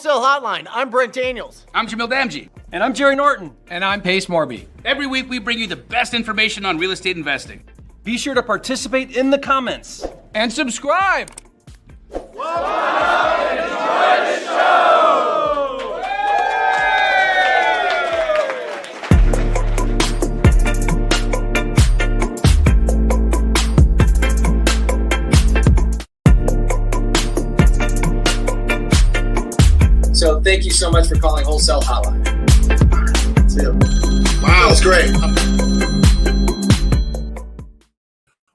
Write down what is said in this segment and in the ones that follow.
Wholesale Hotline. I'm Brent Daniels. I'm Jamil Damji. And I'm Jerry Norton. And I'm Morby. Every week we bring you the best information on real estate investing. Be sure to participate in the comments. And subscribe. Enjoy the show! So thank you so much for calling Wholesale Hotline. Wow, that's great.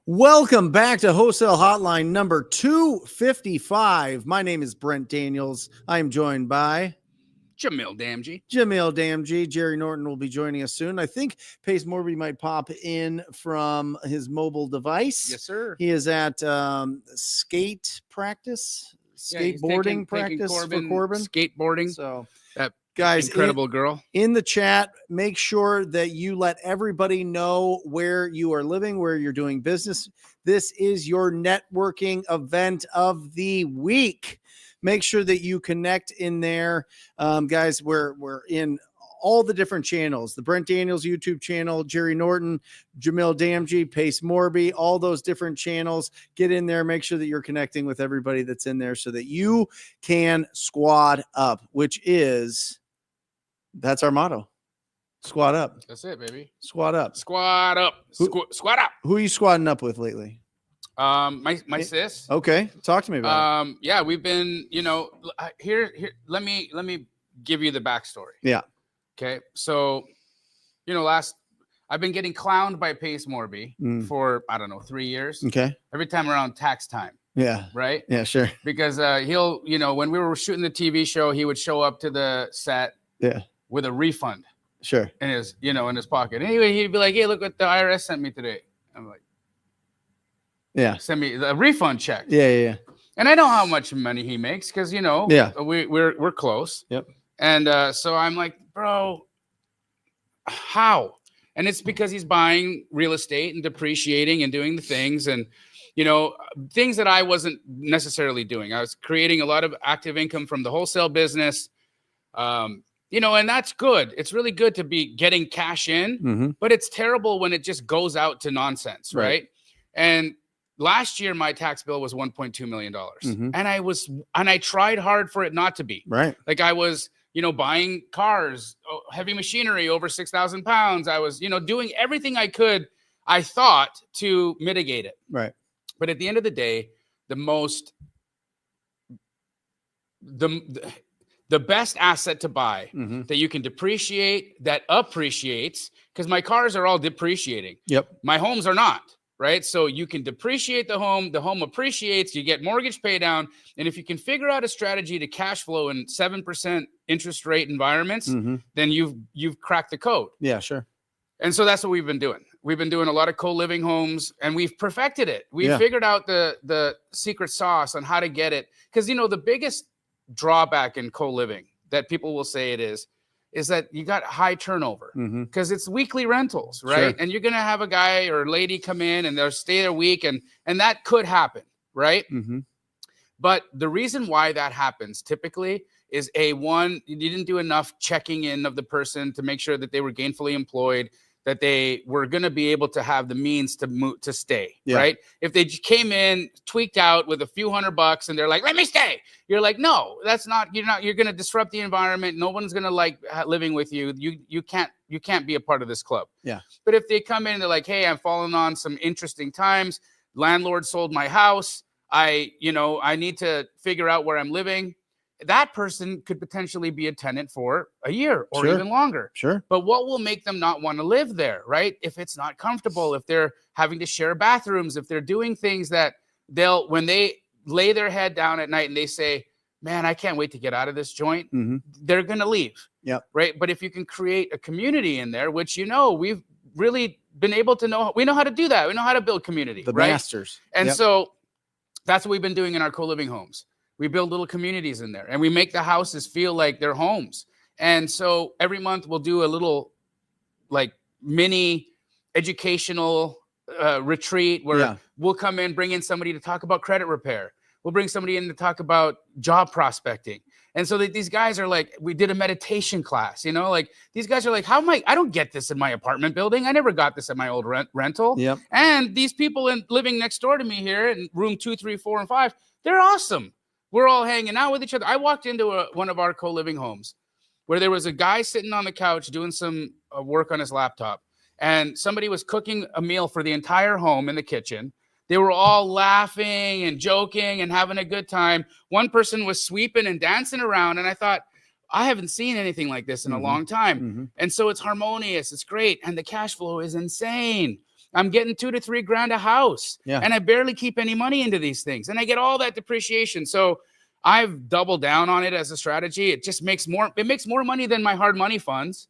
Welcome back to Wholesale Hotline number 255. My name is Brent Daniels. I am joined by Jamil Damji. Jerry Norton will be joining us soon. I think Pace Morby might pop in from his mobile device. Yes, sir. He is at skate practice. Skateboarding practice for Corbin. Skateboarding. So that guys, incredible girl in the chat, make sure that you let everybody know where you are living, where you're doing business. This is your networking event of the week. Make sure that you connect in there. Guys, we're in all the different channels, the Brent Daniels YouTube channel, Jerry Norton, Jamil Damji, Pace Morby, all those different channels. Get in there. Make sure that you're connecting with everybody that's in there so that you can squad up, that's our motto. Squad up. That's it, baby. Squad up. Squad up. Squad up. Who are you squadding up with lately? My sis. Okay. Talk to me about it. Yeah, we've been, here, let me give you the backstory. Yeah. Okay, so, I've been getting clowned by Pace Morby for, 3 years. Okay. Every time around tax time. Yeah. Right? Yeah, sure. Because he'll, when we were shooting the TV show, he would show up to the set with a refund. Sure. In his, in his pocket. Anyway, he'd be like, hey, look what the IRS sent me today. I'm like, yeah. Send me the refund check. Yeah. And I know how much money he makes because, we're close. Yep. And so I'm like, bro, how? And it's because he's buying real estate and depreciating and doing the things and, things that I wasn't necessarily doing. I was creating a lot of active income from the wholesale business, and that's good. It's really good to be getting cash in, but it's terrible when it just goes out to nonsense, right? And last year, my tax bill was $1.2 million. And I tried hard for it not to be. Right. Like I was, buying cars, heavy machinery over 6,000 pounds. I was, doing everything I could, I thought, to mitigate it. Right. But at the end of the day, the best asset to buy that you can depreciate, that appreciates, because my cars are all depreciating. Yep. My homes are not. Right. So you can depreciate the home appreciates, you get mortgage pay down. And if you can figure out a strategy to cash flow in 7% interest rate environments, then you've cracked the code. Yeah, sure. And so that's what we've been doing. We've been doing a lot of co-living homes and we've perfected it. We've figured out the secret sauce on how to get it. Because, the biggest drawback in co-living that people will say it is that you got high turnover because it's weekly rentals, right? Sure. And you're going to have a guy or lady come in and they'll stay a week and that could happen, right? But the reason why that happens typically is you didn't do enough checking in of the person to make sure that they were gainfully employed, that they were going to be able to have the means to stay, right? If they came in tweaked out with a few $100 and they're like, let me stay. You're like, no, that's not, you're going to disrupt the environment. No one's going to like living with you. You can't be a part of this club. Yeah. But if they come in and they're like, hey, I'm falling on some interesting times. Landlord sold my house. I need to figure out where I'm living. That person could potentially be a tenant for a year or even longer. Sure. But what will make them not want to live there, right? If it's not comfortable, if they're having to share bathrooms, if they're doing things that when they lay their head down at night and they say, man, I can't wait to get out of this joint, they're going to leave. Yeah. Right. But if you can create a community in there, which, we've really been able to we know how to do that. We know how to build community. The masters. And so that's what we've been doing in our co-living homes. We build little communities in there and we make the houses feel like they're homes. And so every month we'll do a little like mini educational retreat where we'll come in, bring in somebody to talk about credit repair. We'll bring somebody in to talk about job prospecting. And so these guys are like, we did a meditation class, you know, like these guys are like, I don't get this in my apartment building. I never got this at my old rental. Yep. And these people living next door to me here in room 2, 3, 4, and 5, they're awesome. We're all hanging out with each other. I walked into one of our co-living homes where there was a guy sitting on the couch doing some work on his laptop, and somebody was cooking a meal for the entire home in the kitchen. They were all laughing and joking and having a good time. One person was sweeping and dancing around, and I thought, I haven't seen anything like this in a long time. And so it's harmonious. It's great. And the cash flow is insane. I'm getting $2 to $3 grand a house, and I barely keep any money into these things. And I get all that depreciation. So I've doubled down on it as a strategy. It just makes more money than my hard money funds.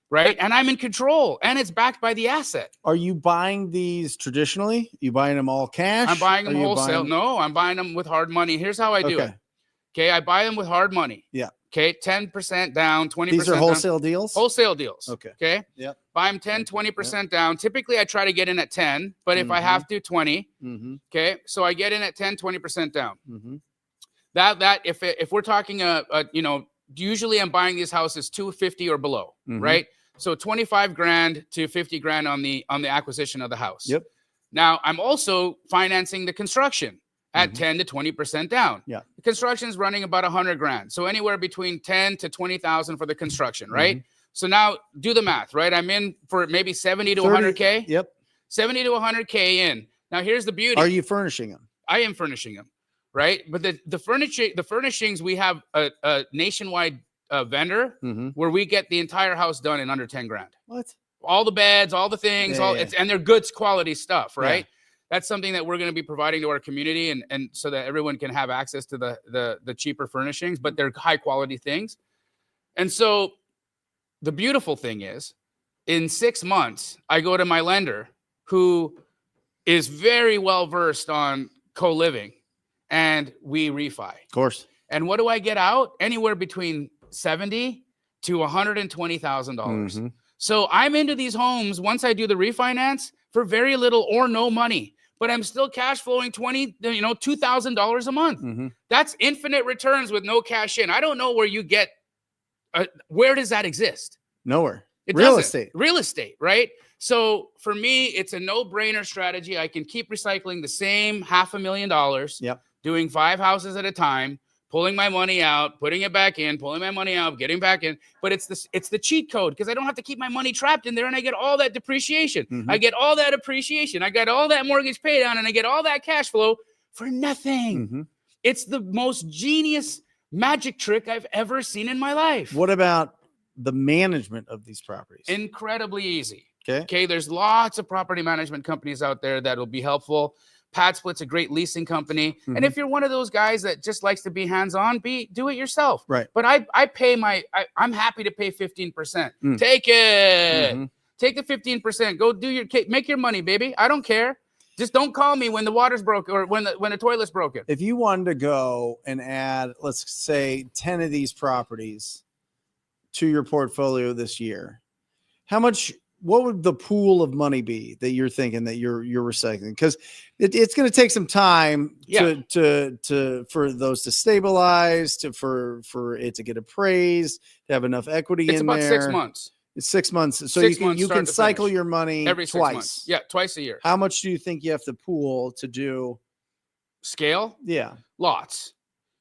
Right. And I'm in control, and it's backed by the asset. Are you buying these traditionally? You buying them all cash? I'm buying them wholesale. No, I'm buying them with hard money. Here's how I do it. Okay. I buy them with hard money. Yeah. Okay. 10% down, 20%. These are wholesale down. deals? Wholesale deals. Okay. Okay. Yep. Buy them 10, 20% down. Typically, I try to get in at 10, but if I have to, 20. Okay. So I get in at 10, 20% down. That if we're talking usually I'm buying these houses 250 or below, right? So 25 grand to 50 grand on the acquisition of the house. Yep. Now I'm also financing the construction at 10 to 20% down. Yeah. The construction is running about 100 grand. So anywhere between 10 to 20,000 for the construction, right? So now do the math, right? I'm in for maybe 70 to 100K. Yep. 70 to 100K in. Now here's the beauty. Are you furnishing them? I am furnishing them, right? But the furnishings, we have a nationwide vendor where we get the entire house done in under 10 grand. What? All the beds, all the things, and they're good quality stuff, right? That's something that we're going to be providing to our community, and so that everyone can have access to the cheaper furnishings, but they're high quality things. And so the beautiful thing is, in 6 months, I go to my lender, who is very well versed on co-living, and we refi. Of course. And what do I get out? Anywhere between $70,000 to $120,000. So I'm into these homes once I do the refinance for very little or no money, but I'm still cash flowing $2,000 a month. That's infinite returns with no cash in. I don't know where you get. Where does that exist? Nowhere. Real estate, right? So for me, it's a no-brainer strategy. I can keep recycling the same $500,000. Yep. Doing 5 houses at a time, pulling my money out, putting it back in, pulling my money out, getting back in. But it's the cheat code, because I don't have to keep my money trapped in there, and I get all that depreciation. I get all that appreciation. I got all that mortgage pay down, and I get all that cash flow for nothing. It's the most genius magic trick I've ever seen in my life. What about the management of these properties? Incredibly easy. Okay. There's lots of property management companies out there that will be helpful. Pad Split's a great leasing company. And if you're one of those guys that just likes to be hands-on, do it yourself. Right. But I'm happy to pay 15%. Take it. Take the 15%. Go make your money, baby. I don't care. Just don't call me when the water's broken or when the toilet's broken. If you wanted to go and add, let's say 10 of these properties to your portfolio this year, what would the pool of money be that you're thinking that you're recycling? Because it's going to take some time for those to stabilize, for it to get appraised, to have enough equity in there. It's about 6 months. It's 6 months. So you can cycle your money every 6 twice. months. Yeah, twice a year. How much do you think you have to pool to do? Scale? Yeah. Lots.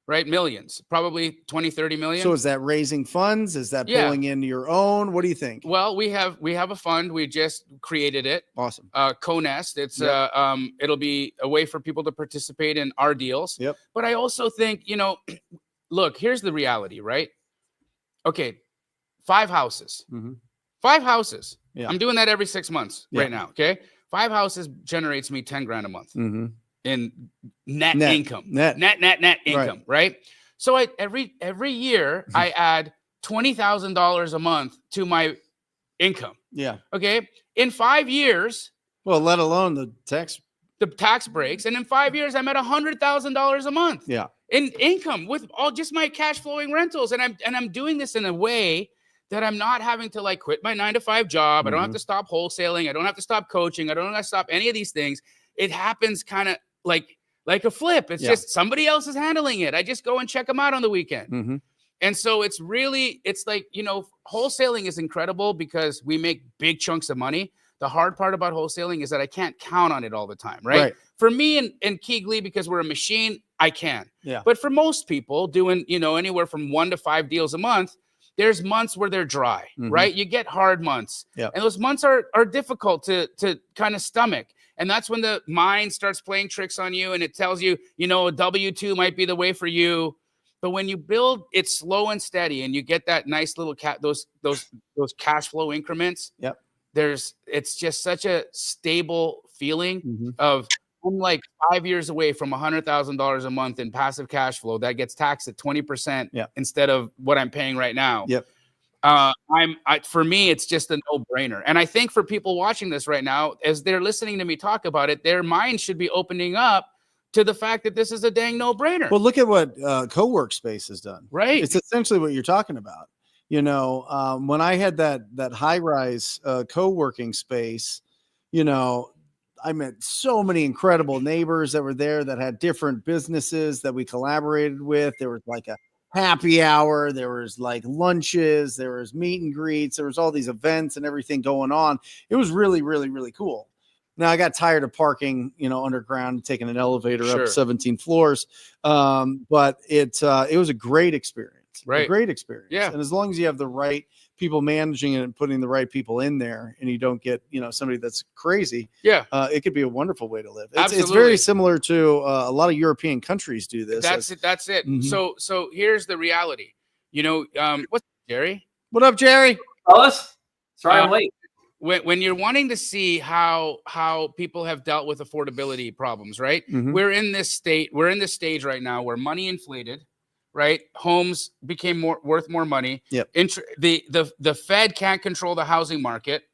Right? Millions, probably 20, 30 million. So is that raising funds? Is that pulling into your own? What do you think? Well, we have a fund. We just created it. Awesome. Co-Nest. It's it'll be a way for people to participate in our deals. Yep. But I also think, look, here's the reality, right? Okay. 5 houses. 5 houses. Yeah. I'm doing that every 6 months right now. Okay. 5 houses generates me 10 grand a month. In net income, net income, right? So every year I add $20,000 a month to my income. Yeah. Okay. In 5 years, well, let alone the tax breaks, and in 5 years I'm at $100,000 a month. Yeah. In income with all just my cash flowing rentals, and I'm doing this in a way that I'm not having to quit my 9-to-5 job. I don't have to stop wholesaling. I don't have to stop coaching. I don't have to stop any of these things. It happens kind of like a flip. It's just somebody else is handling it. I just go and check them out on the weekend. Mm-hmm. And so it's like, wholesaling is incredible because we make big chunks of money. The hard part about wholesaling is that I can't count on it all the time, right? For me and Keegley, because we're a machine, I can. Yeah. But for most people doing, anywhere from 1 to 5 deals a month, there's months where they're dry, right? You get hard months. And those months are difficult to kind of stomach. And that's when the mind starts playing tricks on you and it tells you, a W-2 might be the way for you. But when you build it slow and steady and you get that nice little those cash flow increments, it's just such a stable feeling of, I'm like 5 years away from $100,000 a month in passive cash flow that gets taxed at 20% instead of what I'm paying right now. For me, it's just a no-brainer. And I think for people watching this right now, as they're listening to me talk about it, their mind should be opening up to the fact that this is a dang no-brainer. Well, look at what co-work space has done. Right. It's essentially what you're talking about. When I had that high-rise co-working space, I met so many incredible neighbors that were there that had different businesses that we collaborated with. There was like a happy hour. There was like lunches. There was meet and greets. There was all these events and everything going on. It was really, really, really cool. Now I got tired of parking, underground, taking an elevator up 17 floors. But it was a great experience, a great experience. Yeah. And as long as you have the right people managing it and putting the right people in there and you don't get, somebody that's crazy. It could be a wonderful way to live. It's very similar to a lot of European countries do this. That's it. Mm-hmm. So here's the reality, what's up, Jerry? What up, Jerry? Fellas? Sorry, I'm late. When you're wanting to see how people have dealt with affordability problems, right? Mm-hmm. We're in this stage right now where money inflated, right? Homes became worth more money. The Fed can't control the housing market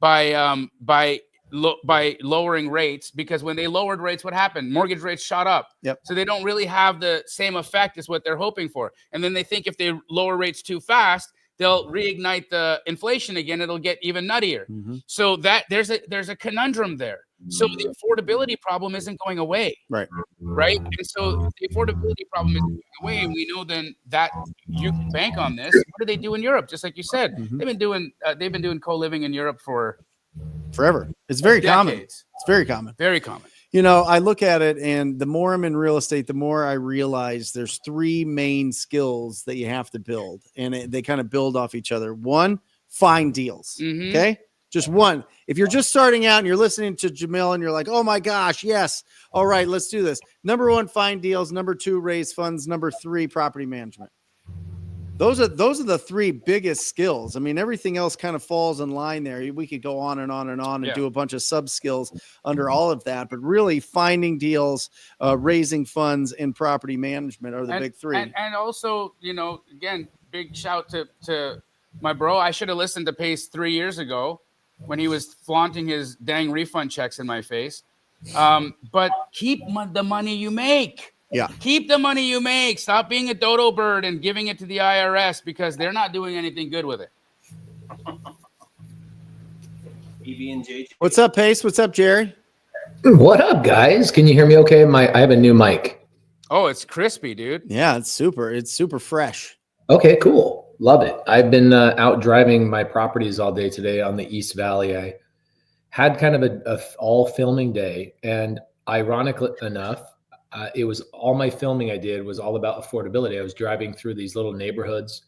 by lowering rates, because when they lowered rates, what happened? Mortgage rates shot up. So they don't really have the same effect as what they're hoping for. And then they think if they lower rates too fast, they'll reignite the inflation again. It'll get even nuttier. So that there's a conundrum there. So the affordability problem isn't going away. Right. And so the affordability problem isn't going away. And we know then that you can bank on this. What do they do in Europe? Just like you said, they've been doing co-living in Europe for forever. It's very common. It's very common. Very common. I look at it, and the more I'm in real estate, the more I realize there's 3 main skills that you have to build, and they kind of build off each other. 1, find deals. Okay. Just 1. If you're just starting out and you're listening to Jamil and you're like, oh my gosh, yes. All right, let's do this. Number 1, find deals. Number 2, raise funds. Number 3, property management. Those are the 3 biggest skills. I mean, everything else kind of falls in line there. We could go on and on and on and do a bunch of sub skills under all of that, but really finding deals, raising funds, and property management are the big 3. And also, again, big shout to my bro. I should have listened to Pace 3 years ago when he was flaunting his dang refund checks in my face. But keep the money you make. Keep the money you make. Stop being a dodo bird and giving it to the IRS, because they're not doing anything good with it. PB&J. What's up, Pace? What's up, Jerry? What up, guys? Can you hear me okay? I have a new mic. Oh, it's crispy, dude. Yeah, it's super fresh. Okay, cool. Love it. I've been out driving my properties all day today on the East Valley. I had kind of a all filming day, and ironically enough, it was all my filming I did was all about affordability. I was driving through these little neighborhoods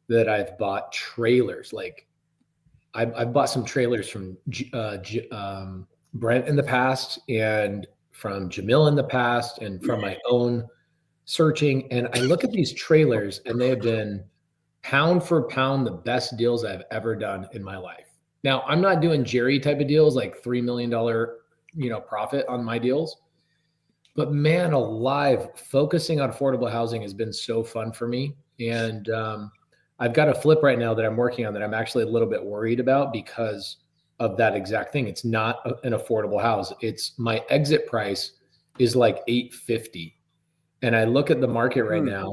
that I've bought trailers. Like I've bought some trailers from Brent in the past, and from Jamil in the past, and from my own searching. And I look at these trailers, and they have been pound for pound the best deals I've ever done in my life. Now, I'm not doing Jerry type of deals, like $3 million, profit on my deals. But man alive, focusing on affordable housing has been so fun for me. And I've got a flip right now that I'm working on that I'm actually a little bit worried about because of that exact thing. It's not an affordable house. It's my exit price is like $850. And I look at the market right now,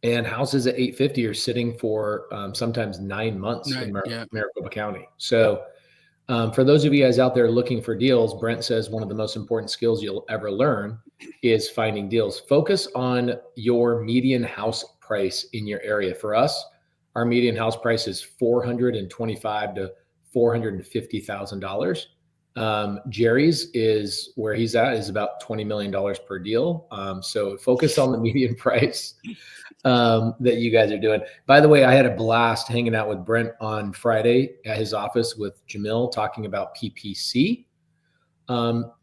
and houses at $850 are sitting for sometimes 9 months in Maricopa County. So For those of you guys out there looking for deals, Brent says one of the most important skills you'll ever learn is finding deals. Focus on your median house price in your area. For us, our median house price is $425,000 to $450,000. Jerry's is where he's at is about $20 million per deal. So focus on the median price that you guys are doing. By the way, I had a blast hanging out with Brent on Friday at his office with Jamil talking about PPC.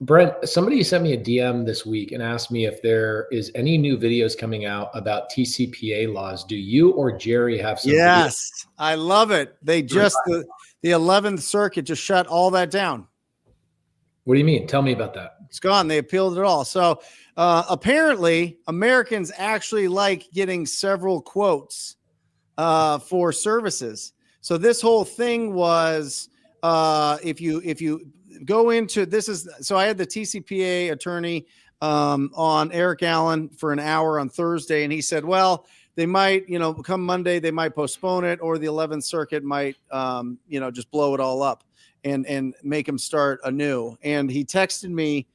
Brent, somebody sent me a DM this week and asked me if there is any new videos coming out about TCPA laws. Do you or Jerry have some? Yes, videos? I love it. They just, the 11th Circuit just shut all that down. What do you mean? Tell me about that. It's gone. They appealed it all. So apparently Americans actually like getting several quotes for services. So this whole thing was if you go into this is so I had the TCPA attorney on Eric Allen for an hour on Thursday, and he said, well, they might, come Monday, they might postpone it, or the 11th Circuit might, just blow it all up and make them start anew. And he texted me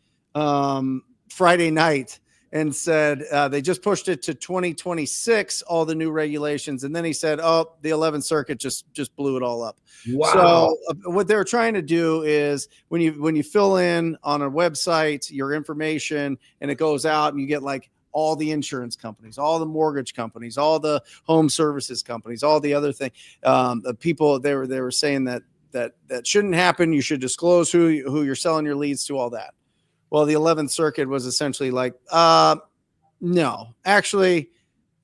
Friday night and said they just pushed it to 2026, all the new regulations. And then he said, oh, the 11th Circuit just blew it all up. Wow. So what they're trying to do is when you fill in on a website your information and it goes out and you get like all the insurance companies, all the mortgage companies, all the home services companies, all the other thing, the people they were saying that shouldn't happen. You should disclose who you're selling your leads to, all that. Well, the 11th Circuit was essentially like, no, actually,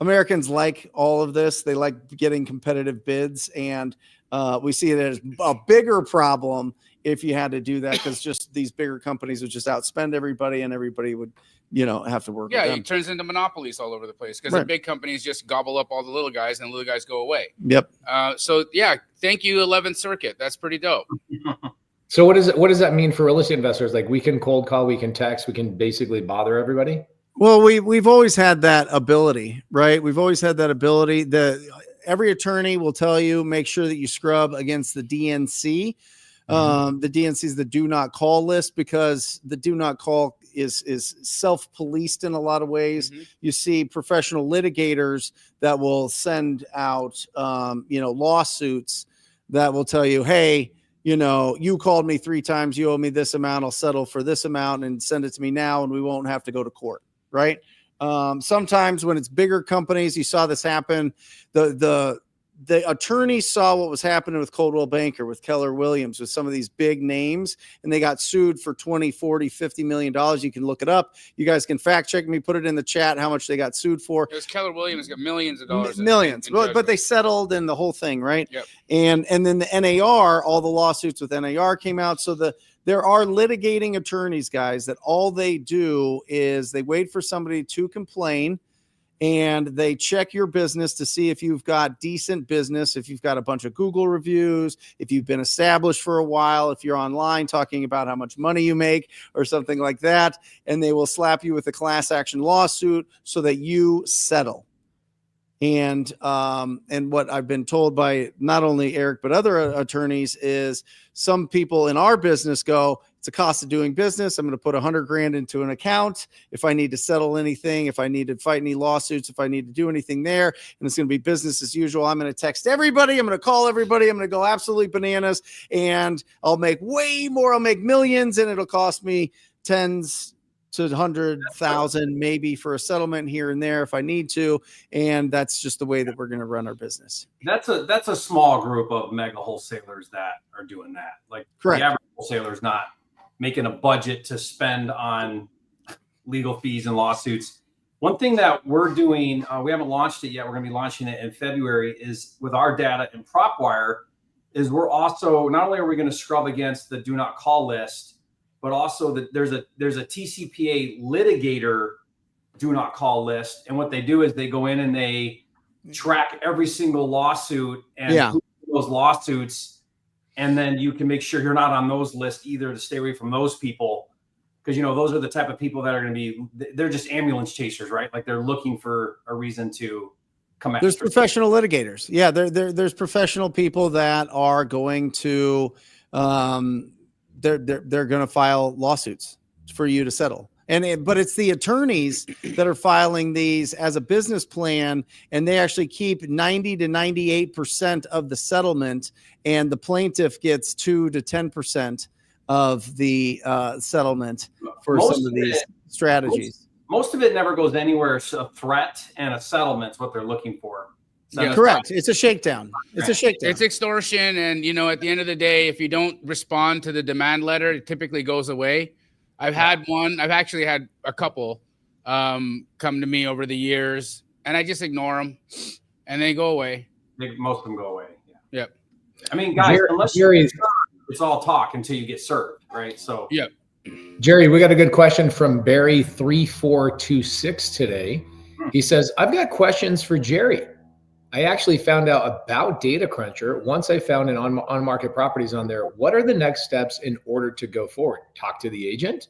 Americans like all of this. They like getting competitive bids, and we see it as a bigger problem if you had to do that, because just these bigger companies would just outspend everybody, and everybody would, have to work. Yeah, with them. it turns into monopolies all over the place because Right. the big companies just gobble up all the little guys, and the little guys go away. Yep. So yeah, thank you, 11th Circuit. That's pretty dope. So what does that mean for real estate investors? Like, we can cold call, we can text, we can basically bother everybody? Well, we've always had that ability, right? We've always had that ability. Every attorney will tell you, make sure that you scrub against the DNC. The DNC is the do not call list, because the do not call is self-policed in a lot of ways. Mm-hmm. You see professional litigators that will send out, lawsuits that will tell you, hey, you called me 3 times, you owe me this amount, I'll settle for this amount and send it to me now, and we won't have to go to court. Right. Sometimes when it's bigger companies, you saw this happen. The attorneys saw what was happening with Coldwell Banker, with Keller Williams, with some of these big names, and they got sued for 20, 40, $50 million. You can look it up. You guys can fact check me, put it in the chat, how much they got sued for. It was Keller Williams got millions of dollars. Millions. in But they settled in the whole thing, right? Yep. And then the NAR, all the lawsuits with NAR came out. So there are litigating attorneys, guys, that all they do is they wait for somebody to complain, and they check your business to see if you've got decent business, if you've got a bunch of Google reviews, if you've been established for a while, if you're online talking about how much money you make or something like that, and they will slap you with a class action lawsuit so that you settle. And what I've been told by not only Eric but other attorneys is some people in our business go, it's a cost of doing business. I'm going to put $100,000 into an account. If I need to settle anything, if I need to fight any lawsuits, if I need to do anything there, and it's going to be business as usual, I'm going to text everybody. I'm going to call everybody. I'm going to go absolutely bananas, and I'll make way more. I'll make millions, and it'll cost me tens to 100,000 maybe for a settlement here and there if I need to. And that's just the way that we're going to run our business. That's a small group of mega wholesalers that are doing that. Like, correct. The average wholesaler is not making a budget to spend on legal fees and lawsuits. One thing that we're doing, we haven't launched it yet, we're going to be launching it in February, is with our data in Propwire, is we're also, not only are we going to scrub against the do not call list, but also that there's a TCPA litigator do not call list. And what they do is they go in and they track every single lawsuit and those lawsuits. And then you can make sure you're not on those lists either, to stay away from those people. Because, those are the type of people that are going to be, they're just ambulance chasers, right? Like, they're looking for a reason to come after. There's professional litigators. Yeah. There's professional people that are going to they're going to file lawsuits for you to settle. But it's the attorneys that are filing these as a business plan, and they actually keep 90 to 98% of the settlement, and the plaintiff gets 2 to 10% of the settlement for some of these strategies. Most of it never goes anywhere. It's a threat and a settlement is what they're looking for. Yeah, correct. It's a shakedown. It's a shakedown. It's extortion. And, at the end of the day, if you don't respond to the demand letter, it typically goes away. I've actually had a couple come to me over the years, and I just ignore them, and they go away. Most of them go away. Yeah. Yep. I mean, guys, unless you're served, it's all talk until you get served, right? So. Yep. Jerry, we got a good question from Barry3426 today. He says, I've got questions for Jerry. I actually found out about Data Cruncher once I found an on-market properties on there. What are the next steps in order to go forward? Talk to the agent?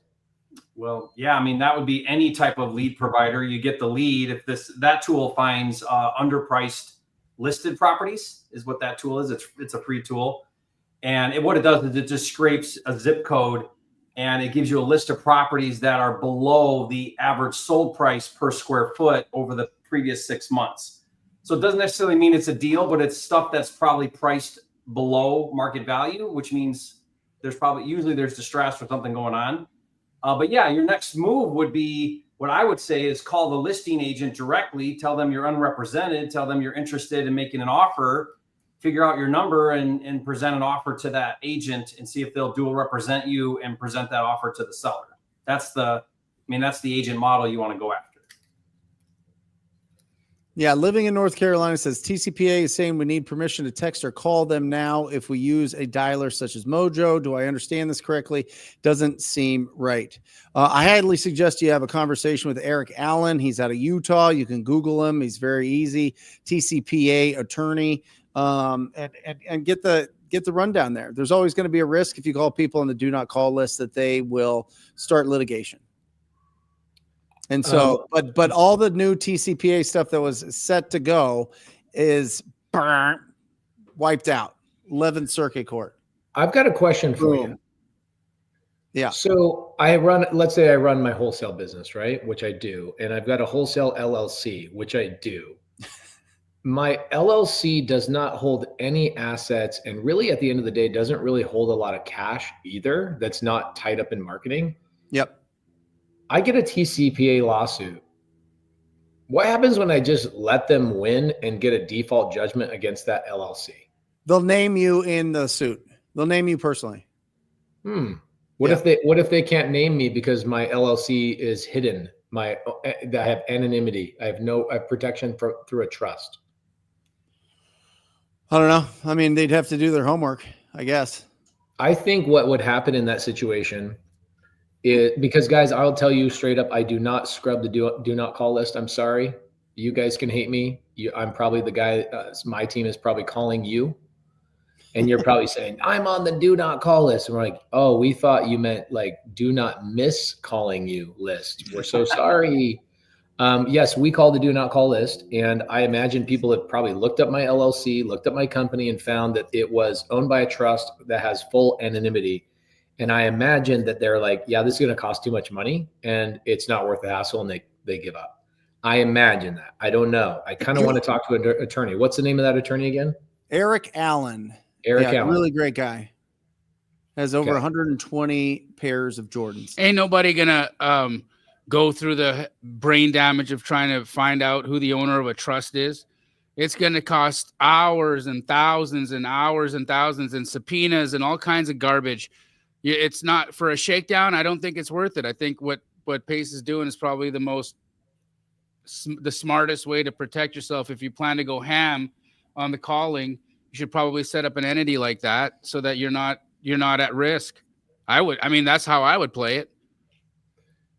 Well, yeah, I mean, that would be any type of lead provider. You get the lead. If that tool finds underpriced listed properties is what that tool is. It's a free tool. And what it does is it just scrapes a zip code, and it gives you a list of properties that are below the average sold price per square foot over the previous 6 months. So it doesn't necessarily mean it's a deal, but it's stuff that's probably priced below market value, which means usually there's distress or something going on. But yeah, your next move would be, what I would say is call the listing agent directly, tell them you're unrepresented, tell them you're interested in making an offer, figure out your number and present an offer to that agent and see if they'll dual represent you and present that offer to the seller. That's the agent model you want to go after. Yeah, living in North Carolina says TCPA is saying we need permission to text or call them now if we use a dialer such as Mojo. Do I understand this correctly? Doesn't seem right. I highly suggest you have a conversation with Eric Allen. He's out of Utah. You can Google him. He's very easy. TCPA attorney, and get the rundown there. There's always going to be a risk if you call people on the do not call list that they will start litigation. And so, but all the new TCPA stuff that was set to go is wiped out. 11th Circuit Court. I've got a question for you. Yeah. So let's say I run my wholesale business, right? Which I do. And I've got a wholesale LLC, which I do. My LLC does not hold any assets, and really at the end of the day, doesn't really hold a lot of cash either. That's not tied up in marketing. Yep. I get a TCPA lawsuit. What happens when I just let them win and get a default judgment against that LLC? They'll name you in the suit. They'll name you personally. What if they can't name me because my LLC is hidden? I have anonymity. I have protection through a trust. I don't know. I mean, they'd have to do their homework, I guess. I think what would happen in that situation because guys, I'll tell you straight up, I do not scrub the do not call list. I'm sorry. You guys can hate me. I'm probably the guy, my team is probably calling you, and you're probably saying, I'm on the do not call list. And we're like, oh, we thought you meant like do not miss calling you list. We're so sorry. Yes, we call the do not call list. And I imagine people have probably looked up my LLC, looked up my company, and found that it was owned by a trust that has full anonymity. And I imagine that they're like, yeah, this is going to cost too much money and it's not worth the hassle, and they give up. I imagine that. I don't know. I kind of want to talk to an attorney. What's the name of that attorney again? Eric Allen. Allen. Really great guy. Has over 120 pairs of Jordans. Ain't nobody gonna go through the brain damage of trying to find out who the owner of a trust is. It's going to cost hours and thousands and hours and thousands and subpoenas and all kinds of garbage. It's not for a shakedown. I don't think it's worth it. I think what Pace is doing is probably the smartest way to protect yourself. If you plan to go ham on the calling, you should probably set up an entity like that so that you're not at risk. That's how I would play it.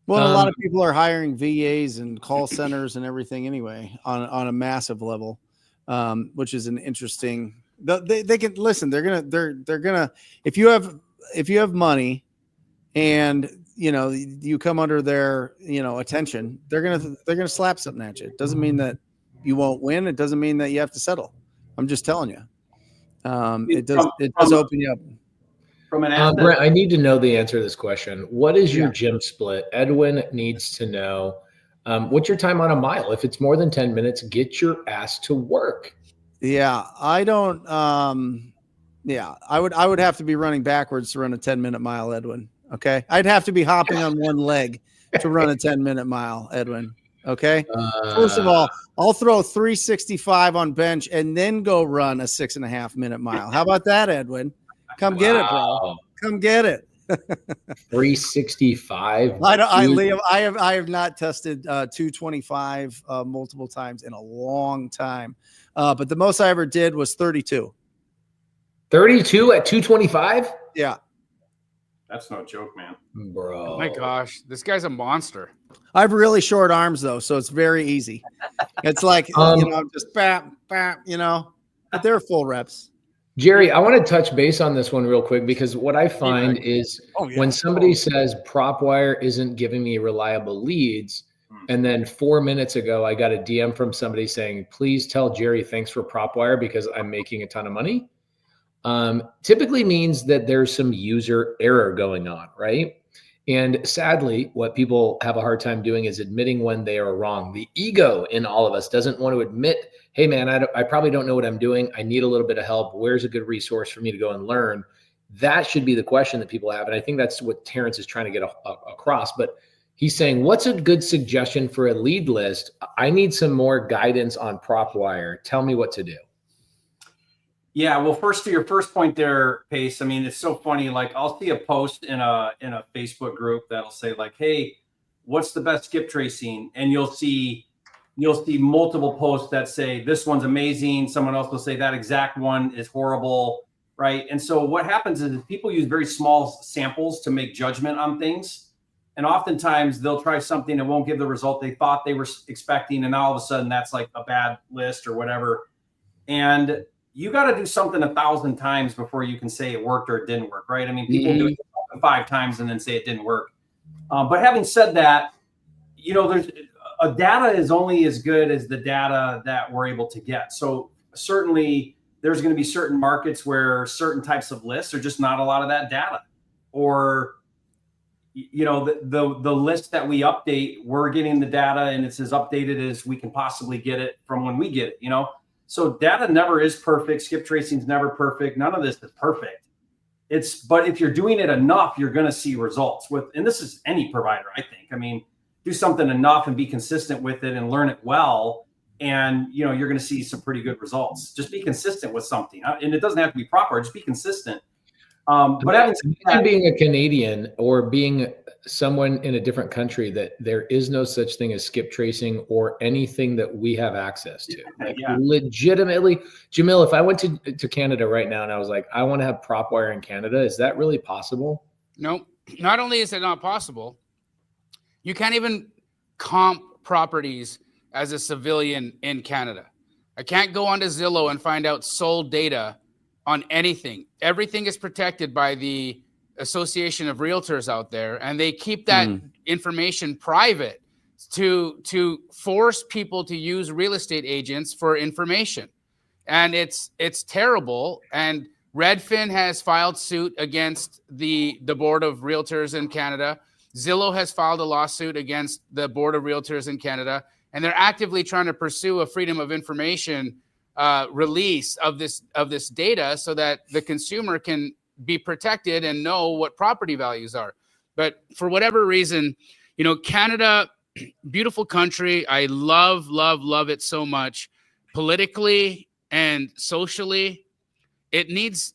Well, a lot of people are hiring VAs and call centers and everything anyway on a massive level, which is an interesting. They can listen. They're gonna if you have money, and you come under their attention, they're gonna slap something at you. It doesn't mean that you won't win. It doesn't mean that you have to settle. I'm just telling you. It does open you up. From an asset, Brent, I need to know the answer to this question. What is your Yeah. gym split? Edwin needs to know. What's your time on a mile? If it's more than 10 minutes, get your ass to work. Yeah, I don't. Yeah, I would have to be running backwards to run a 10-minute mile, Edwin. Okay, I'd have to be hopping on one leg to run a 10-minute mile, Edwin. Okay. First of all, I'll throw 365 on bench and then go run a 6.5-minute mile. How about that, Edwin? Come get it, bro. Come get it. 365. Liam, I have not tested 225 multiple times in a long time. But the most I ever did was 32. 32 at 225? Yeah. that's no joke, man. Bro. Oh my gosh, this guy's a monster. I have really short arms though, so it's very easy. It's like just bam, bam, but they're full reps. Jerry, I want to touch base on this one real quick because what I find is when somebody says Propwire isn't giving me reliable leads, and then 4 minutes ago I got a DM from somebody saying, please tell Jerry thanks for Propwire because I'm making a ton of money, typically means that there's some user error going on, right? And sadly, what people have a hard time doing is admitting when they are wrong. The ego in all of us doesn't want to admit, hey, man, I probably don't know what I'm doing. I need a little bit of help. Where's a good resource for me to go and learn? That should be the question that people have. And I think that's what Terrence is trying to get across. But he's saying, what's a good suggestion for a lead list? I need some more guidance on Propwire. Tell me what to do. Yeah, well, first to your first point there, Pace. I mean, it's so funny. Like, I'll see a post in a Facebook group that'll say like, "Hey, what's the best skip tracing?" And you'll see multiple posts that say this one's amazing. Someone else will say that exact one is horrible, right? And so what happens is people use very small samples to make judgment on things, and oftentimes they'll try something that won't give the result they thought they were expecting, and all of a sudden that's like a bad list or whatever. And you got to do something 1,000 times before you can say it worked or it didn't work, right? I mean, people do it 5 times and then say it didn't work. But having said that, there's a data is only as good as the data that we're able to get. So certainly there's going to be certain markets where certain types of lists are just not a lot of that data, or the list that we update, we're getting the data and it's as updated as we can possibly get it from when we get it, So data never is perfect. Skip tracing is never perfect. None of this is perfect. But if you're doing it enough, you're going to see results and this is any provider, I think. I mean, do something enough and be consistent with it and learn it well. And, you're going to see some pretty good results. Just be consistent with something. And it doesn't have to be proper. Just be consistent. But having said that, being a Canadian or being someone in a different country, that there is no such thing as skip tracing or anything that we have access to. Legitimately, Jamil, if I went to Canada right now and I was like, I want to have Propwire in Canada, is that really possible? No, not only is it not possible, you can't even comp properties as a civilian in Canada. I can't go onto Zillow and find out sold data on anything. Everything is protected by the Association of Realtors out there, and they keep that information private to force people to use real estate agents for information. And it's terrible. And Redfin has filed suit against the Board of Realtors in Canada. Zillow has filed a lawsuit against the Board of Realtors in Canada, and they're actively trying to pursue a freedom of information release of this data so that the consumer can be protected and know what property values are. But for whatever reason, Canada, beautiful country. I love it so much. Politically and socially, it needs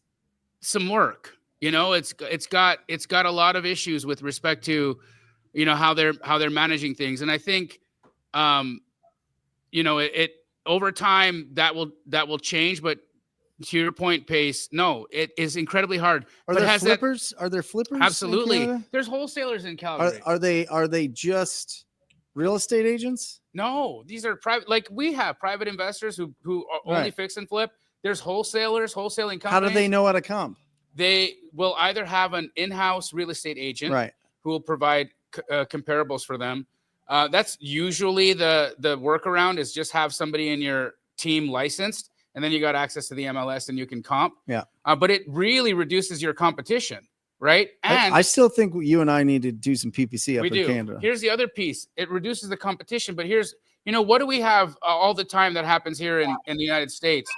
some work. It's got a lot of issues with respect to, how they're managing things. And I think, it over time that will change. But to your point, Pace, no, it is incredibly hard. Are there flippers? Are there flippers? Absolutely. There's wholesalers in Calgary. Are they just real estate agents? No, these are private. Like, we have private investors who only fix and flip. There's wholesalers, wholesaling companies. How do they know how to comp? They will either have an in-house real estate agent, who will provide comparables for them. That's usually the workaround, is just have somebody in your team licensed. and then you got access to the MLS and you can comp. Yeah. But it really reduces your competition, right? And I still think you and I need to do some PPC up we in do. Canada. Here's the other piece. It reduces the competition, but here's, what do we have all the time that happens here in the United States?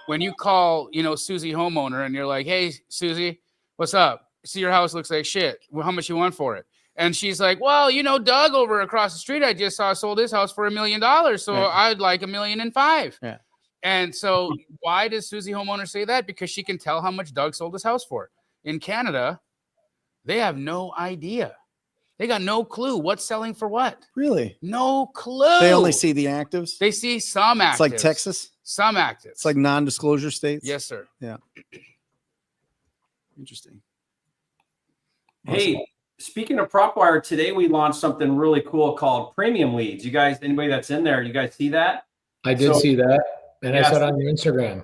When you call, Susie homeowner and you're like, hey, Susie, what's up? See, your house looks like shit. Well, how much you want for it? And she's like, well, Doug over across the street, I just saw sold his house for $1 million. So I'd like $1.5 million. Yeah. And so why does Susie homeowner say that? Because she can tell how much Doug sold his house for. In Canada, they have no idea. They got no clue what's selling for what. Really? No clue. They only see the actives. They see some actives. It's like Texas. Some actives. It's like non-disclosure states. Yes, sir. Yeah. Interesting. Hey, speaking of Propwire, today we launched something really cool called Premium Leads. You guys, anybody that's in there, you guys see that? I did see that, and I saw it on your Instagram.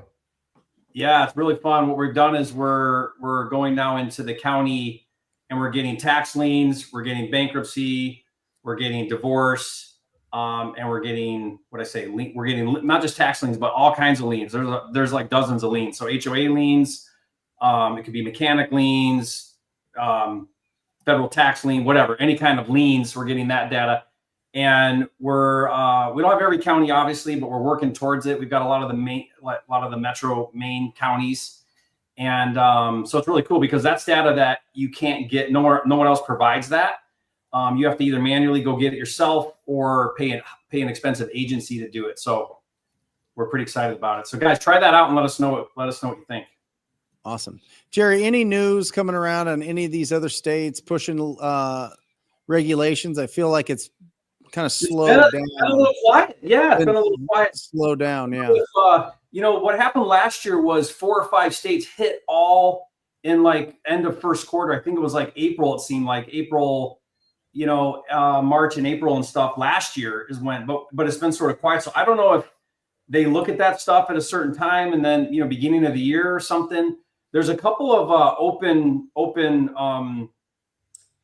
Yeah, it's really fun. What we've done is we're going now into the county, and we're getting tax liens, we're getting bankruptcy, we're getting divorce, and we're getting we're getting not just tax liens, but all kinds of liens. There's like dozens of liens. So HOA liens, it could be mechanic liens, federal tax lien, whatever, any kind of liens. We're getting that data, and we don't have every county obviously, but we're working towards it. We've got a lot of the metro main counties, and so it's really cool because that's data that you can't get. No one else provides that. You have to either manually go get it yourself or pay an expensive agency to do it. So we're pretty excited about it. So guys, try that out and let us know what you think. Awesome. Jerry, any news coming around on any of these other states pushing regulations? I feel like it's kind of slowed down. Been a little quiet. Yeah, it's been a little quiet. Slow down, yeah. What happened last year was 4 or 5 states hit all in like end of first quarter. I think it was like April. It seemed like April, March and April and stuff last year is when, but it's been sort of quiet. So I don't know if they look at that stuff at a certain time and then, beginning of the year or something. There's a couple of open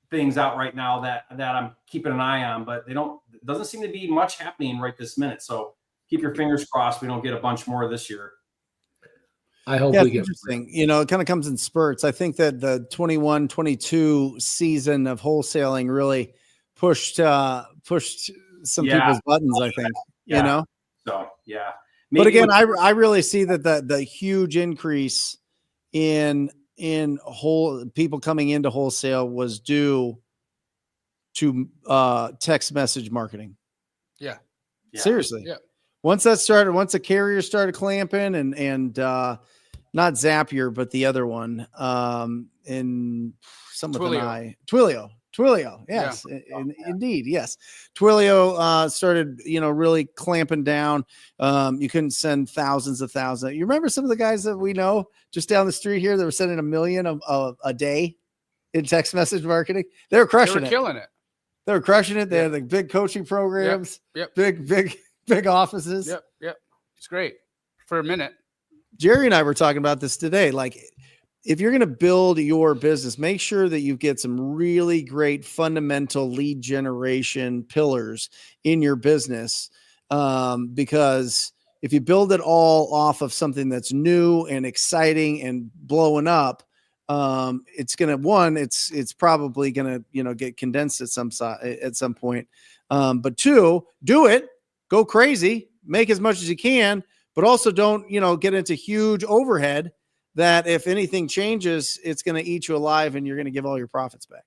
things out right now that I'm keeping an eye on, but it doesn't seem to be much happening right this minute. So keep your fingers crossed we don't get a bunch more this year. I hope we get interesting. It kind of comes in spurts. I think that the 21-22 season of wholesaling really pushed some people's buttons, I think. So yeah. Maybe, but again, I really see that the huge increase in people coming into wholesale was due to text message marketing. Yeah. Seriously. Yeah. Once the carrier started clamping and not Zapier, but the other one, in some with an I, Twilio. Yes, indeed. Yes. Twilio started, really clamping down. You couldn't send thousands. You remember some of the guys that we know just down the street here that were sending 1 million a day in text message marketing? They were crushing it. Killing it. They were crushing it. They had like big coaching programs, big offices. Yep. It's great for a minute. Jerry and I were talking about this today. Like, if you're going to build your business, make sure that you get some really great fundamental lead generation pillars in your business. Because if you build it all off of something that's new and exciting and blowing up, it's probably going to, get condensed at some point. But 2, do it, go crazy, make as much as you can, but also don't, get into huge overhead that if anything changes, it's going to eat you alive and you're going to give all your profits back.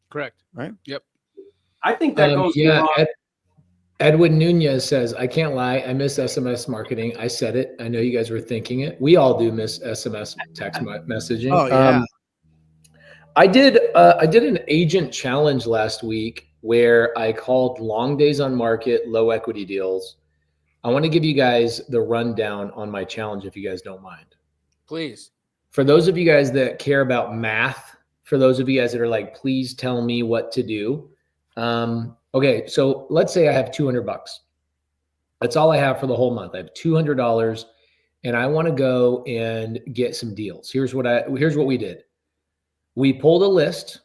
Correct. Right? Yep. I think that goes. Edwin Nunez says, I can't lie. I miss SMS marketing. I said it. I know you guys were thinking it. We all do miss SMS text messaging. Oh, yeah. I did an agent challenge last week where I called long days on market, low equity deals. I want to give you guys the rundown on my challenge if you guys don't mind. Please. For those of you guys that care about math, for those of you guys that are like, please tell me what to do. Okay, so let's say I have $200. That's all I have for the whole month. I have $200 and I want to go and get some deals. Here's what we did. We pulled a list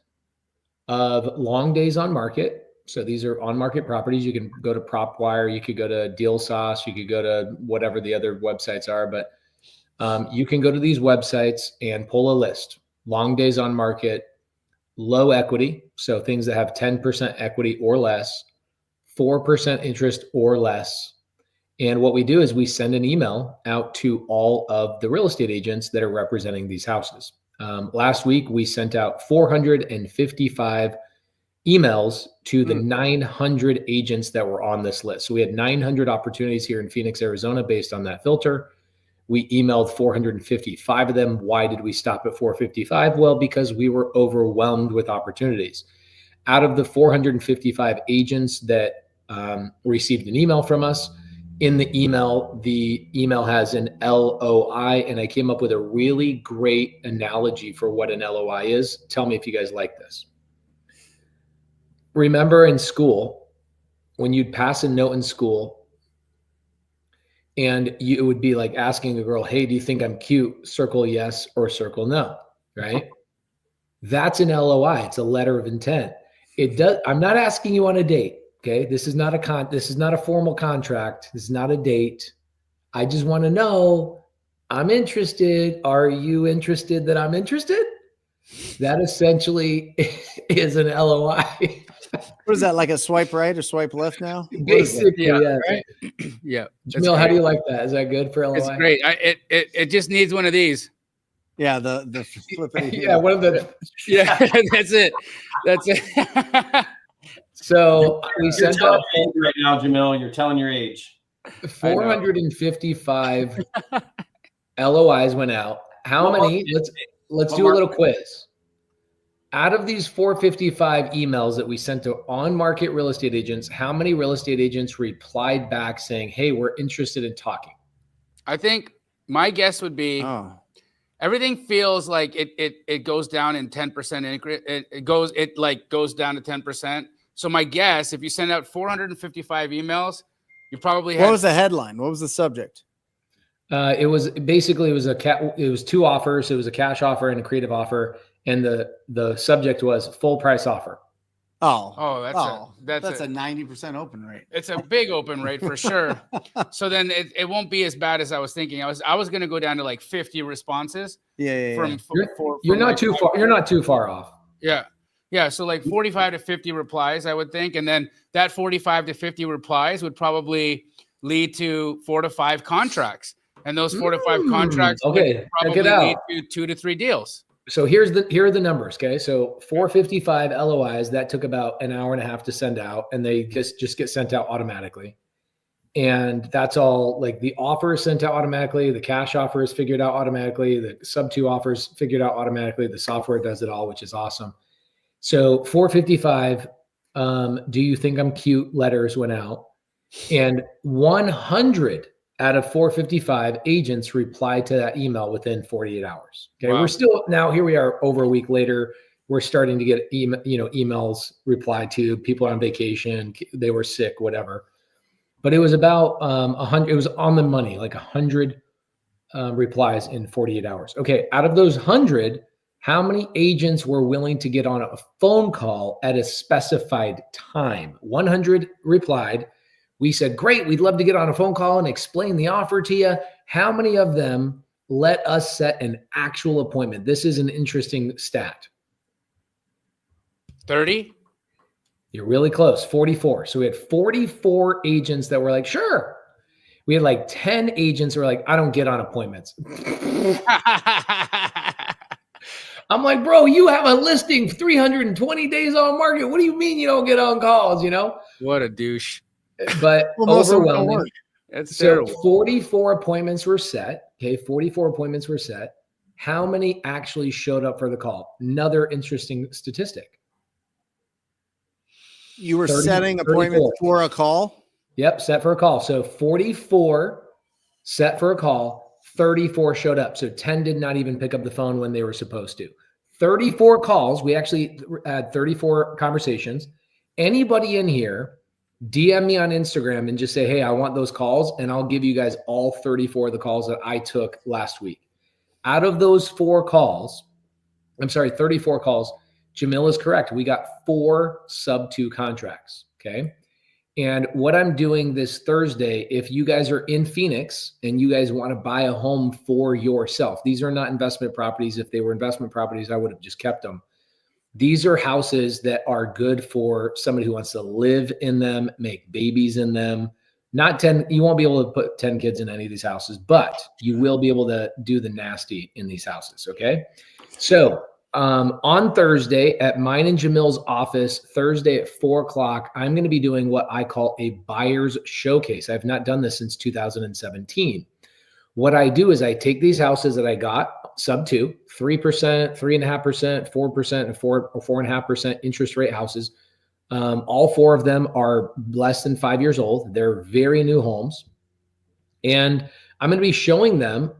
of long days on market, So these are on-market properties. You can go to Propwire, you could go to Deal Sauce, you could go to whatever the other websites are, but you can go to these websites and pull a list. Long days on market, low equity, so things that have 10% equity or less, 4% interest or less. And what we do is we send an email out to all of the real estate agents that are representing these houses. Last week, we sent out 455 emails to the 900 agents that were on this list. So we had 900 opportunities here in Phoenix, Arizona, based on that filter. We emailed 455 of them. Why did we stop at 455? Well, because we were overwhelmed with opportunities. Out of the 455 agents that received an email from us, in the email has an LOI, and I came up with a really great analogy for what an LOI is. Tell me if you guys like this. Remember in school, when you'd pass a note in school, and it would be like asking a girl, hey, do you think I'm cute? Circle yes or circle no, right? That's an LOI. It's a letter of intent. I'm not asking you on a date. Okay. This is not a formal contract. This is not a date. I just want to know, I'm interested. Are you interested that I'm interested? That essentially is an LOI. What is that, like a swipe right or swipe left now? Basically, yeah. Right? Yeah. Jamil, how do you like that? Is that good for LOI? It's great. It just needs one of these. Yeah, the flipping. Yeah, one of the. Yeah, that's it. That's it. So we You're sent telling out your age right now, Jamil. You're telling your age. 455 LOIs went out. How many? Let's do a little quiz. Out of these 455 emails that we sent to on-market real estate agents, how many real estate agents replied back saying, hey, we're interested in talking? I think my guess would be everything feels like it goes down in 10% increment. It goes down to 10%. So my guess, if you send out 455 emails, you probably had. What was the headline? What was the subject? It was two offers. It was a cash offer and a creative offer. And the subject was full price offer. That's a 90% open rate. It's a big open rate for sure. So then it won't be as bad as I was thinking. I was going to go down to like 50 responses. You're not too far. You're not too far off. Yeah. Yeah. So like 45 to 50 replies, I would think. And then that 45 to 50 replies would probably lead to 4 to 5 contracts. And those 4 to 5 contracts would probably lead to 2 to 3 deals. So here are the numbers. Okay. So 455 LOIs, that took about an hour and a half to send out, and they just get sent out automatically. And that's all, like the offer is sent out automatically. The cash offer is figured out automatically. The Subto offers figured out automatically. The software does it all, which is awesome. So 455, do you think I'm cute letters went out, and 100 out of 455 agents replied to that email within 48 hours. Okay. Wow. We're still, now here we are over a week later, we're starting to get emails replied to. People are on vacation, they were sick, whatever. But it was about 100, it was on the money, like 100 replies in 48 hours. Okay. Out of those 100, how many agents were willing to get on a phone call at a specified time? 100 replied. We said, great, we'd love to get on a phone call and explain the offer to you. How many of them let us set an actual appointment? This is an interesting stat. 30? You're really close, 44. So we had 44 agents that were like, sure. We had like 10 agents who were like, I don't get on appointments. I'm like, bro, you have a listing 320 days on market. What do you mean you don't get on calls, What a douche. But overwhelming. That's so terrible. 44 appointments were set. Okay, 44 appointments were set. How many actually showed up for the call? Another interesting statistic. You were setting appointments for a call? Yep, set for a call. So 44 set for a call, 34 showed up. So 10 did not even pick up the phone when they were supposed to. 34 calls. We actually had 34 conversations. Anybody in here, DM me on Instagram and just say, hey, I want those calls, and I'll give you guys all 34 of the calls that I took last week. Out of those 34 calls, Jamil is correct. We got 4 Subto contracts. Okay. And what I'm doing this Thursday, if you guys are in Phoenix and you guys want to buy a home for yourself, these are not investment properties. If they were investment properties, I would have just kept them. These are houses that are good for somebody who wants to live in them, make babies in them. Not 10, you won't be able to put 10 kids in any of these houses, but you will be able to do the nasty in these houses. Okay. So on Thursday at mine and Jamil's office, Thursday at 4:00, I'm going to be doing what I call a buyer's showcase. I've not done this since 2017. What I do is I take these houses that I got Subto, 3%, 3.5%, 4%, and 4.5% interest rate houses. All 4 of them are less than 5 years old. They're very new homes. And I'm going to be showing them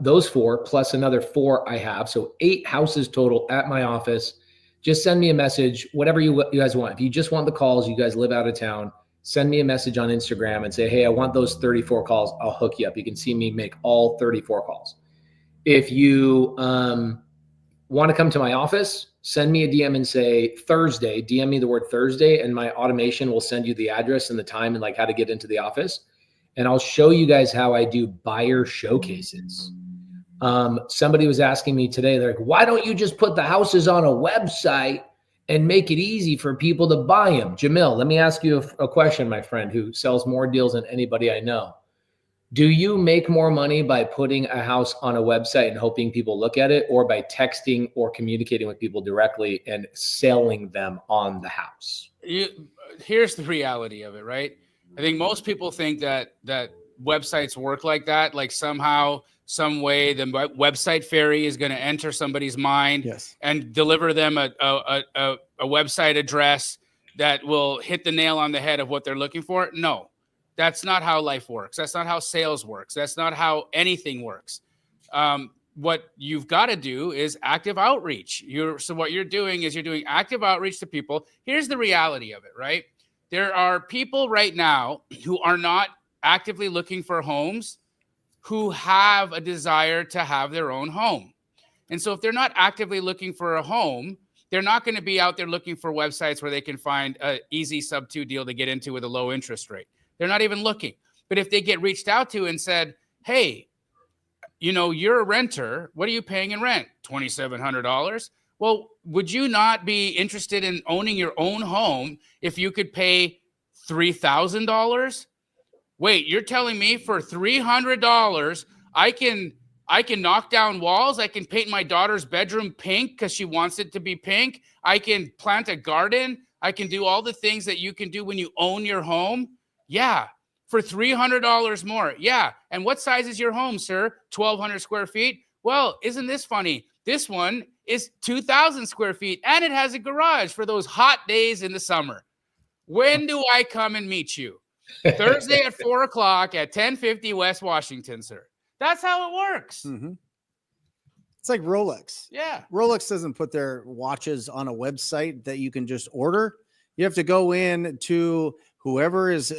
those 4 plus another 4 I have. So 8 houses total at my office. Just send me a message, whatever you guys want. If you just want the calls, you guys live out of town, send me a message on Instagram and say, hey, I want those 34 calls. I'll hook you up. You can see me make all 34 calls. If you want to come to my office, send me a DM and say Thursday, DM me the word Thursday, and my automation will send you the address and the time and like how to get into the office. And I'll show you guys how I do buyer showcases. Somebody was asking me today, they're like, why don't you just put the houses on a website and make it easy for people to buy them? Jamil, let me ask you a question, my friend, who sells more deals than anybody I know. Do you make more money by putting a house on a website and hoping people look at it, or by texting or communicating with people directly and selling them on the house? Here's the reality of it, right? I think most people think that websites work like that, like somehow, some way the website fairy is going to enter somebody's mind and deliver them a website address that will hit the nail on the head of what they're looking for. No, that's not how life works. That's not how sales works. That's not how anything works. What you've got to do is active outreach. So what you're doing is you're doing active outreach to people. Here's the reality of it, right? There are people right now who are not actively looking for homes who have a desire to have their own home. And so if they're not actively looking for a home, they're not going to be out there looking for websites where they can find an easy Subto deal to get into with a low interest rate. They're not even looking. But if they get reached out to and said, hey, you know, you're a renter. What are you paying in rent? $2,700. Well, would you not be interested in owning your own home if you could pay $3,000? Wait, you're telling me for $300, I can knock down walls. I can paint my daughter's bedroom pink because she wants it to be pink. I can plant a garden. I can do all the things that you can do when you own your home. Yeah. For $300 more. Yeah. And what size is your home, sir? 1,200 square feet. Well, isn't this funny? This one is 2,000 square feet and it has a garage for those hot days in the summer. When do I come and meet you? Thursday at 4:00 at 1050 West Washington, sir. That's how it works. Mm-hmm. It's like Rolex. Yeah. Rolex doesn't put their watches on a website that you can just order. You have to go in to whoever is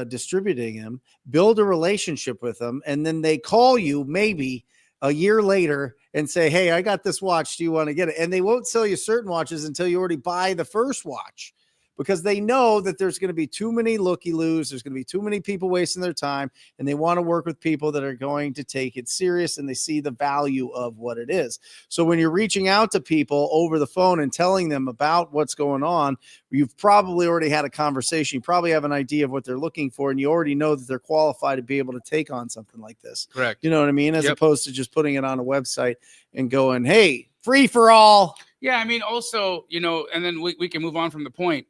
distributing them, build a relationship with them, and then they call you maybe a year later and say, hey, I got this watch. Do you want to get it? And they won't sell you certain watches until you already buy the first watch, because they know that there's going to be too many looky-loos. There's going to be too many people wasting their time, and they want to work with people that are going to take it serious, and they see the value of what it is. So when you're reaching out to people over the phone and telling them about what's going on, you've probably already had a conversation. You probably have an idea of what they're looking for, and you already know that they're qualified to be able to take on something like this. Correct. You know what I mean? As opposed to just putting it on a website and going, hey, free for all. Yeah, I mean, also, you know, and then we can move on from the point.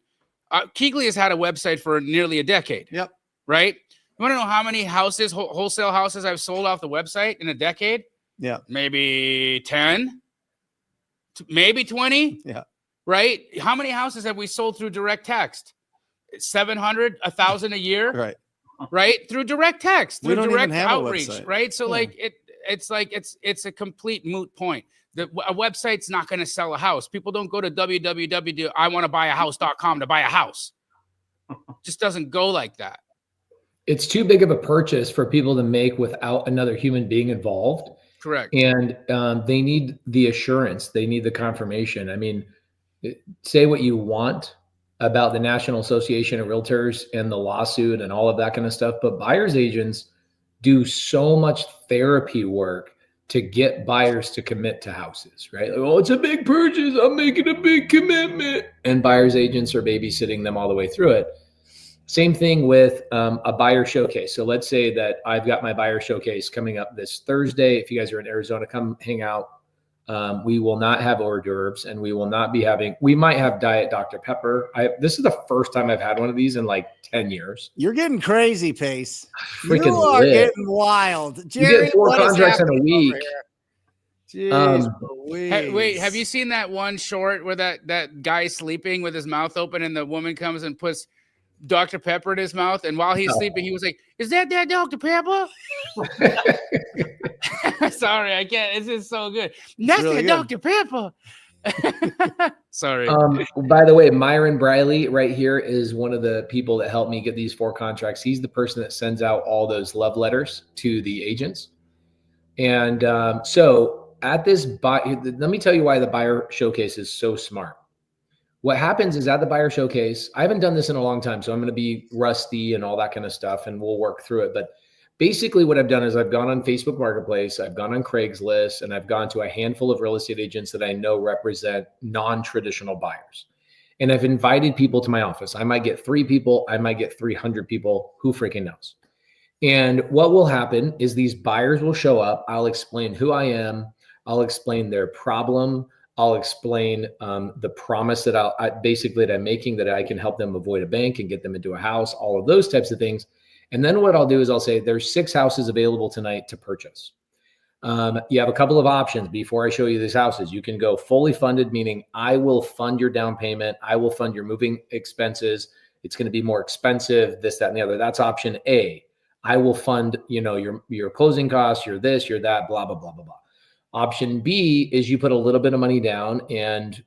Keegley has had a website for nearly a decade. Yep. Right? You want to know how many houses, wholesale houses I've sold off the website in a decade? Yeah. Maybe 10, maybe 20. Yeah. Right? How many houses have we sold through direct text? 700, 1,000 a year. Right. Right? Through direct text, through direct outreach. Right? So it's a complete moot point. A website's not going to sell a house. People don't go to www.iwannabuyahouse.com to buy a house. Just doesn't go like that. It's too big of a purchase for people to make without another human being involved. Correct. And they need the assurance. They need the confirmation. I mean, say what you want about the National Association of Realtors and the lawsuit and all of that kind of stuff, but buyer's agents do so much therapy work to get buyers to commit to houses, right? Like, oh, it's a big purchase, I'm making a big commitment. And buyer's agents are babysitting them all the way through it. Same thing with a buyer showcase. So let's say that I've got my buyer showcase coming up this Thursday. If you guys are in Arizona, come hang out. We will not have hors d'oeuvres, and we will not be we might have Diet Dr. Pepper. This is the first time I've had one of these in like 10 years. You're getting crazy, Pace. Freaking you are lit. Getting wild. Jerry, you get 4 what is contracts in a happening week. over here? Jeez Hey, wait, Louise. have you seen that one short where that guy's sleeping with his mouth open and the woman comes and puts Dr. Pepper in his mouth, and while he's sleeping, he was like, "Is that Dr. Pepper?" Sorry, I can't. It's just so good. That's really that good. Dr. Pepper. Sorry. By the way, Myron Briley right here is one of the people that helped me get these 4 contracts. He's the person that sends out all those love letters to the agents. And so at this let me tell you why the buyer showcase is so smart. What happens is at the buyer showcase, I haven't done this in a long time, so I'm going to be rusty and all that kind of stuff, and we'll work through it. But basically what I've done is I've gone on Facebook Marketplace, I've gone on Craigslist, and I've gone to a handful of real estate agents that I know represent non-traditional buyers. And I've invited people to my office. I might get 3 people, I might get 300 people, who freaking knows? And what will happen is these buyers will show up. I'll explain who I am. I'll explain their problem. I'll explain the promise that that I'm making, that I can help them avoid a bank and get them into a house, all of those types of things. And then what I'll do is I'll say, there's 6 houses available tonight to purchase. You have a couple of options before I show you these houses. You can go fully funded, meaning I will fund your down payment. I will fund your moving expenses. It's going to be more expensive, this, that, and the other. That's option A. I will fund, your closing costs, your this, your that, blah, blah, blah, blah, blah. Option B is you put a little bit of money down and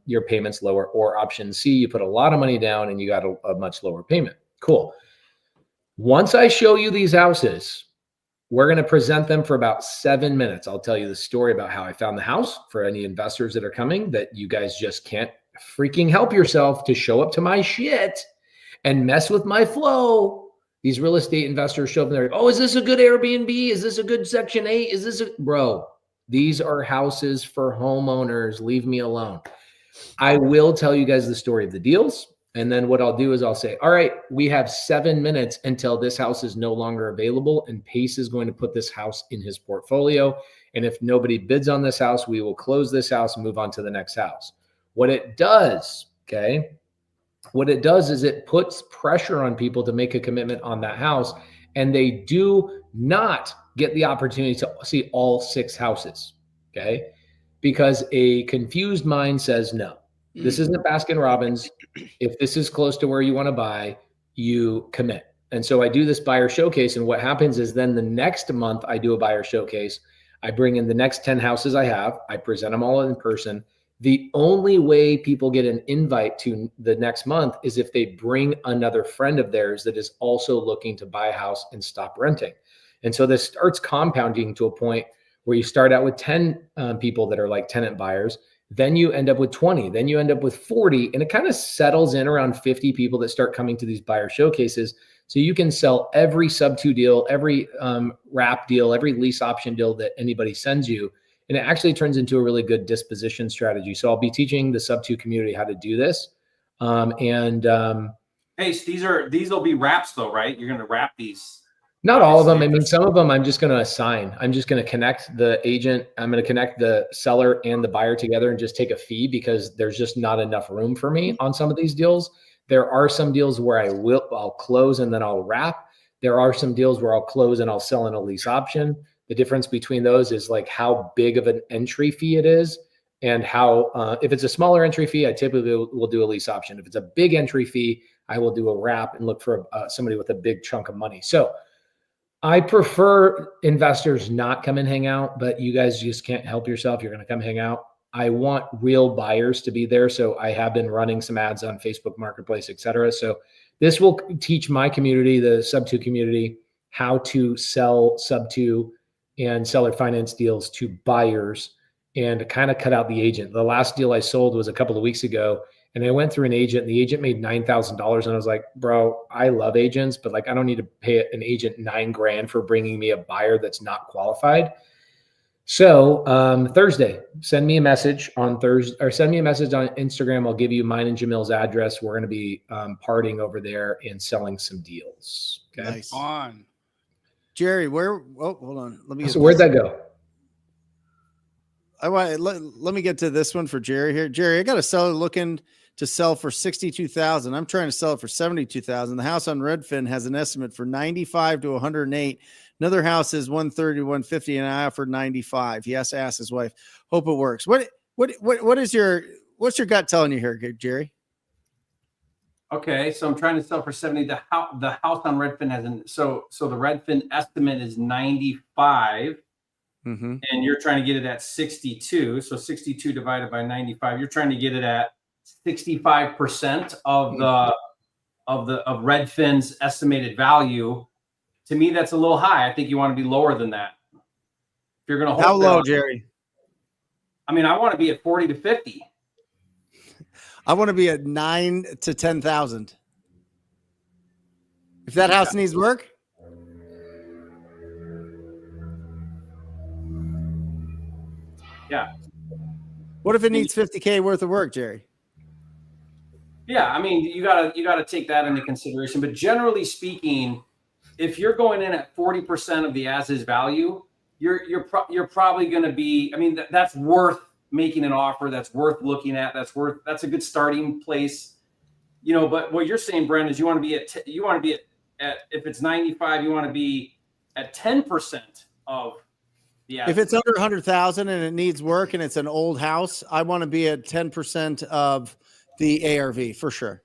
your payment's lower. Or option C, you put a lot of money down and you got a much lower payment. Cool. Once I show you these houses, we're going to present them for about 7 minutes. I'll tell you the story about how I found the house for any investors that are coming, that you guys just can't freaking help yourself to show up to my shit and mess with my flow. These real estate investors show up and they're like, oh, is this a good Airbnb? Is this a good Section 8? Is this bro? These are houses for homeowners. Leave me alone. I will tell you guys the story of the deals. And then what I'll do is I'll say, all right, we have 7 minutes until this house is no longer available. And Pace is going to put this house in his portfolio. And if nobody bids on this house, we will close this house and move on to the next house. What it does, what it does is it puts pressure on people to make a commitment on that house. And they do not get the opportunity to see all 6 houses, because a confused mind says no. This isn't Baskin Robbins. If this is close to where you want to buy, you commit. And so I do this buyer showcase. And what happens is then the next month I do a buyer showcase. I bring in the next 10 houses I have. I present them all in person. The only way people get an invite to the next month is if they bring another friend of theirs that is also looking to buy a house and stop renting. And so this starts compounding to a point where you start out with 10 people that are like tenant buyers. Then you end up with 20, then you end up with 40, and it kind of settles in around 50 people that start coming to these buyer showcases. So you can sell every Subto deal, every wrap deal, every lease option deal that anybody sends you. And it actually turns into a really good disposition strategy. So I'll be teaching the Subto community how to do this. Hey, these will be wraps though, right? You're going to wrap these. Not all of them. I mean, some of them I'm just going to assign. I'm just going to connect the agent. I'm going to connect the seller and the buyer together and just take a fee, because there's just not enough room for me on some of these deals. There are some deals where I'll close and then I'll wrap. There are some deals where I'll close and I'll sell in a lease option. The difference between those is like how big of an entry fee it is, and how, if it's a smaller entry fee, I typically will do a lease option. If it's a big entry fee, I will do a wrap and look for somebody with a big chunk of money. So I prefer investors not come and hang out, but you guys just can't help yourself. You're going to come hang out. I want real buyers to be there. So I have been running some ads on Facebook Marketplace, et cetera. So this will teach my community, the Subto community, how to sell Subto and seller finance deals to buyers. and kind of cut out the agent. The last deal I sold was a couple of weeks ago, and I went through an agent, and the agent made $9,000. And I was like, bro, I love agents, but like, I don't need to pay an agent $9,000 for bringing me a buyer that's not qualified. So Thursday, send me a message on Thursday, or send me a message on Instagram. I'll give you mine and Jamil's address. We're going to be partying over there and selling some deals. Okay. Nice. On. Jerry, where? Oh, hold on. Let me. So where'd that go? Let me get to this one for Jerry here. Jerry, I got a seller looking to sell for $62,000. I'm trying to sell it for $72,000. The house on Redfin has an estimate for 95 to 108. Another house is 130 to 150, and I offered 95. He has to ask his wife. Hope it works. What's your gut telling you here, Jerry? Okay, so I'm trying to sell for 70. The house on Redfin has so the Redfin estimate is 95. Mm-hmm. And you're trying to get it at 62. So 62 divided by 95, you're trying to get it at 65% of Redfin's estimated value. To me, that's a little high. I think you want to be lower than that. If you're going to hold how low, Jerry? I mean, I want to be at 40 to 50. I want to be at 9 to 10,000. If that house needs work. Yeah. What if it needs 50K worth of work, Jerry? Yeah, I mean, you gotta take that into consideration. But generally speaking, if you're going in at 40% of the as-is value, you're probably going to be. I mean, that's worth making an offer. That's worth looking at. That's a good starting place. You know, but what you're saying, Brent, is you want to be at if it's 95, you want to be at 10% of the as-is. If it's under 100,000 and it needs work and it's an old house, I want to be at 10% of the ARV for sure.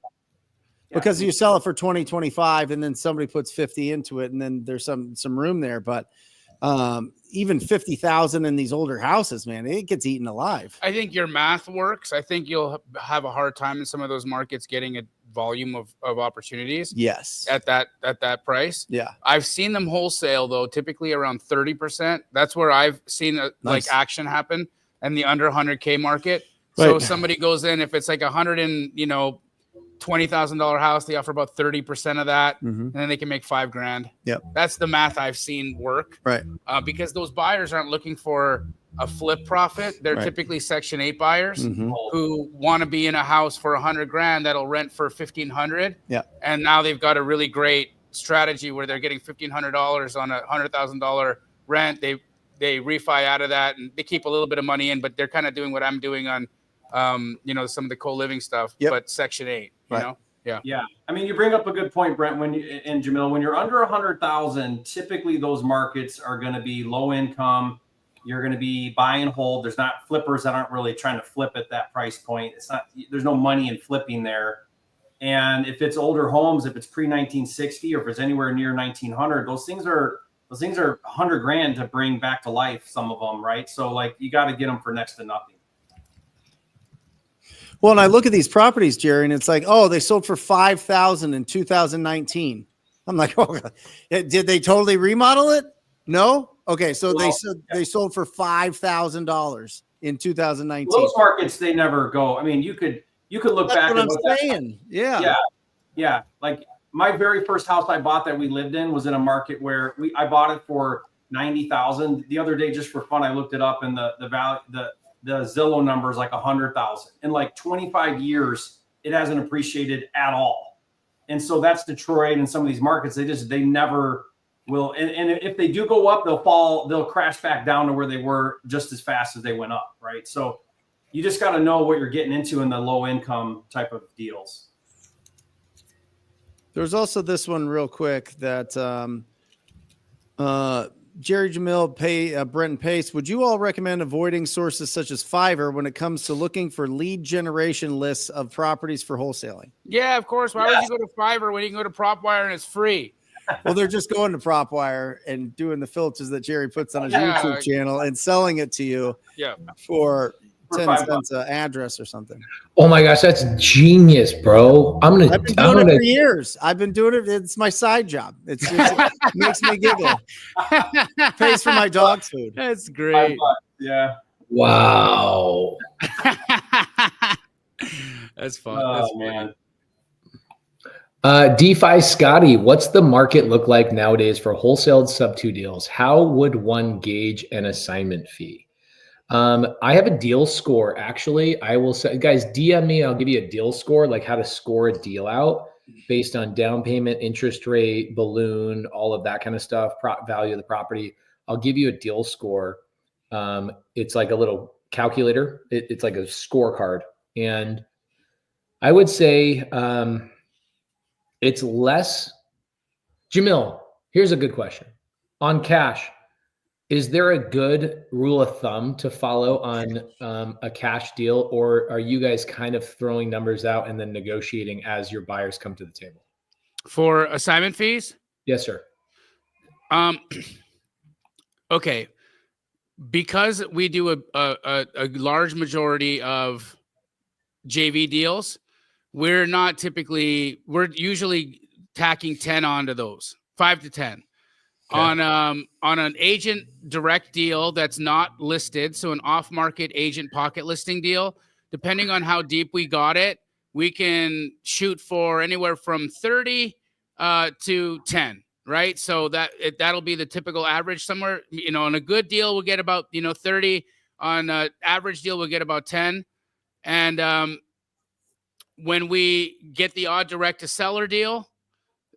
Because you sell it for 20, 25, and then somebody puts 50 into it, and then there's some room there. But even 50,000 in these older houses, man, it gets eaten alive. I think your math works. I think you'll have a hard time in some of those markets getting a volume of opportunities. Yes. At that price. Yeah. I've seen them wholesale though, typically around 30%. That's where I've seen like action happen in the under 100K market. Right. So somebody goes in, if it's like $20,000 house, they offer about 30% of that, and then they can make $5,000. Yep. That's the math I've seen work. Right. Because those buyers aren't looking for a flip profit. They're typically Section 8 buyers who want to be in a house for $100,000 that'll rent for $1,500. Yeah. And now they've got a really great strategy where they're getting $1,500 on a $100,000 rent. They refi out of that and they keep a little bit of money in, but they're kind of doing what I'm doing on some of the co-living stuff, but Section 8, you know? Yeah. Yeah. I mean, you bring up a good point, Brent, and Jamil, when you're under 100,000, typically those markets are going to be low income. You're going to be buy and hold. There's not flippers that aren't really trying to flip at that price point. There's no money in flipping there. And if it's older homes, if it's pre-1960 or if it's anywhere near 1900, those things are $100,000 to bring back to life, some of them, right? So like you got to get them for next to nothing. Well, and I look at these properties, Jerry, and it's like, oh, they sold for $5,000 in 2019. I'm like, oh, did they totally remodel it? No. Okay, so they sold for $5,000 in 2019. Those markets, they never go. I mean, you could look back. That's what I'm saying. Yeah. Like my very first house I bought that we lived in was in a market where I bought it for $90,000. The other day, just for fun, I looked it up, and the value the Zillow number is like 100,000. In like 25 years, it hasn't appreciated at all. And so that's Detroit and some of these markets. They never will. And if they do go up, they'll crash back down to where they were just as fast as they went up. Right. So you just got to know what you're getting into in the low income type of deals. There's also this one real quick that, Jerry, Jamil, Brent, and Pace, would you all recommend avoiding sources such as Fiverr when it comes to looking for lead generation lists of properties for wholesaling? Yeah, of course. Why would you go to Fiverr when you can go to Propwire and it's free? Well, they're just going to Propwire and doing the filters that Jerry puts on his YouTube channel and selling it to you for 10 cents an address or something. Oh my gosh, that's genius, bro. I've been doing it for years. I've been doing it. It's my side job. It makes me giggle. Pays for my dog's food. That's great. Yeah. Wow. That's fun. Oh, That's man. DeFi Scotty, what's the market look like nowadays for wholesale Subto deals? How would one gauge an assignment fee? I have a deal score. Actually, I will say, guys, DM me. I'll give you a deal score, like how to score a deal out based on down payment, interest rate, balloon, all of that kind of stuff, value of the property. I'll give you a deal score. It's like a little calculator. It's like a scorecard. And I would say it's less. Jamil, here's a good question. On cash, is there a good rule of thumb to follow on a cash deal, or are you guys kind of throwing numbers out and then negotiating as your buyers come to the table? For assignment fees? Yes, sir. Okay. Because we do a large majority of JV deals, we're usually tacking 10 onto those, 5 to 10. Okay. On an agent direct deal that's not listed, so an off-market agent pocket listing deal, depending on how deep we got it, we can shoot for anywhere from 30 to 10, right? So that'll be the typical average somewhere. On a good deal, we'll get about 30. On an average deal, we'll get about 10. And when we get the odd direct to seller deal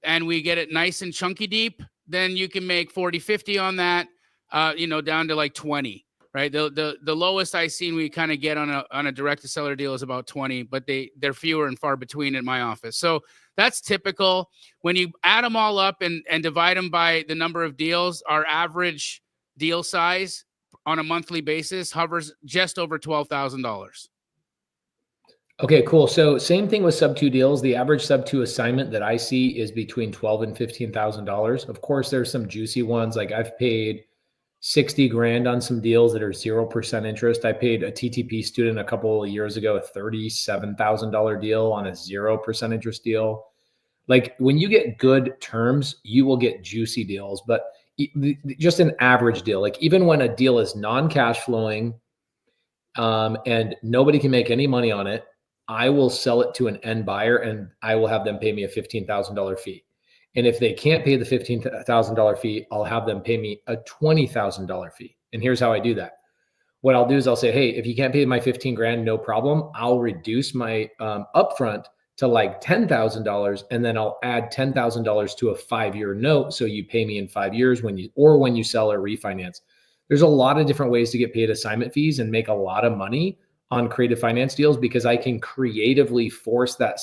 and we get it nice and chunky deep, then you can make 40, 50 on that, down to like 20, right? The lowest I've seen we kind of get on a direct to seller deal is about 20, but they're fewer and far between in my office. So that's typical. When you add them all up and divide them by the number of deals, our average deal size on a monthly basis hovers just over $12,000. Okay, cool. So same thing with Subto deals. The average Subto assignment that I see is between $12,000 and $15,000. Of course, there's some juicy ones. Like I've paid 60 grand on some deals that are 0% interest. I paid a TTP student a couple of years ago, a $37,000 deal on a 0% interest deal. Like when you get good terms, you will get juicy deals, but just an average deal. Like even when a deal is non-cash flowing and nobody can make any money on it, I will sell it to an end buyer and I will have them pay me a $15,000 fee. And if they can't pay the $15,000 fee, I'll have them pay me a $20,000 fee. And here's how I do that. What I'll do is I'll say, hey, if you can't pay my 15 grand, no problem. I'll reduce my upfront to like $10,000. And then I'll add $10,000 to a 5-year note. So you pay me in 5 years when you sell or refinance. There's a lot of different ways to get paid assignment fees and make a lot of money on creative finance deals because I can creatively force that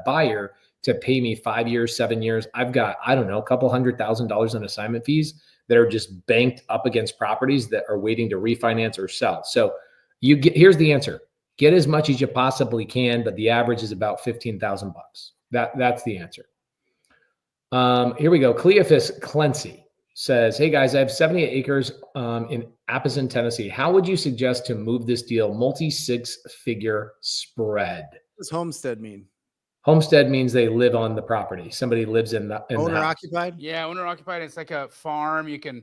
buyer to pay me 5 years, 7 years. I've got, I don't know, a couple $100,000 in assignment fees that are just banked up against properties that are waiting to refinance or sell. So here's the answer. Get as much as you possibly can, but the average is about $15,000 bucks. That's the answer. Here we go. Cleophas Clancy says, hey guys, I have 78 acres in Appleton, Tennessee. How would you suggest to move this deal multi-6-figure spread? What does homestead mean? Homestead means they live on the property. Somebody lives in the owner occupied. Yeah, owner occupied. It's like a farm. You can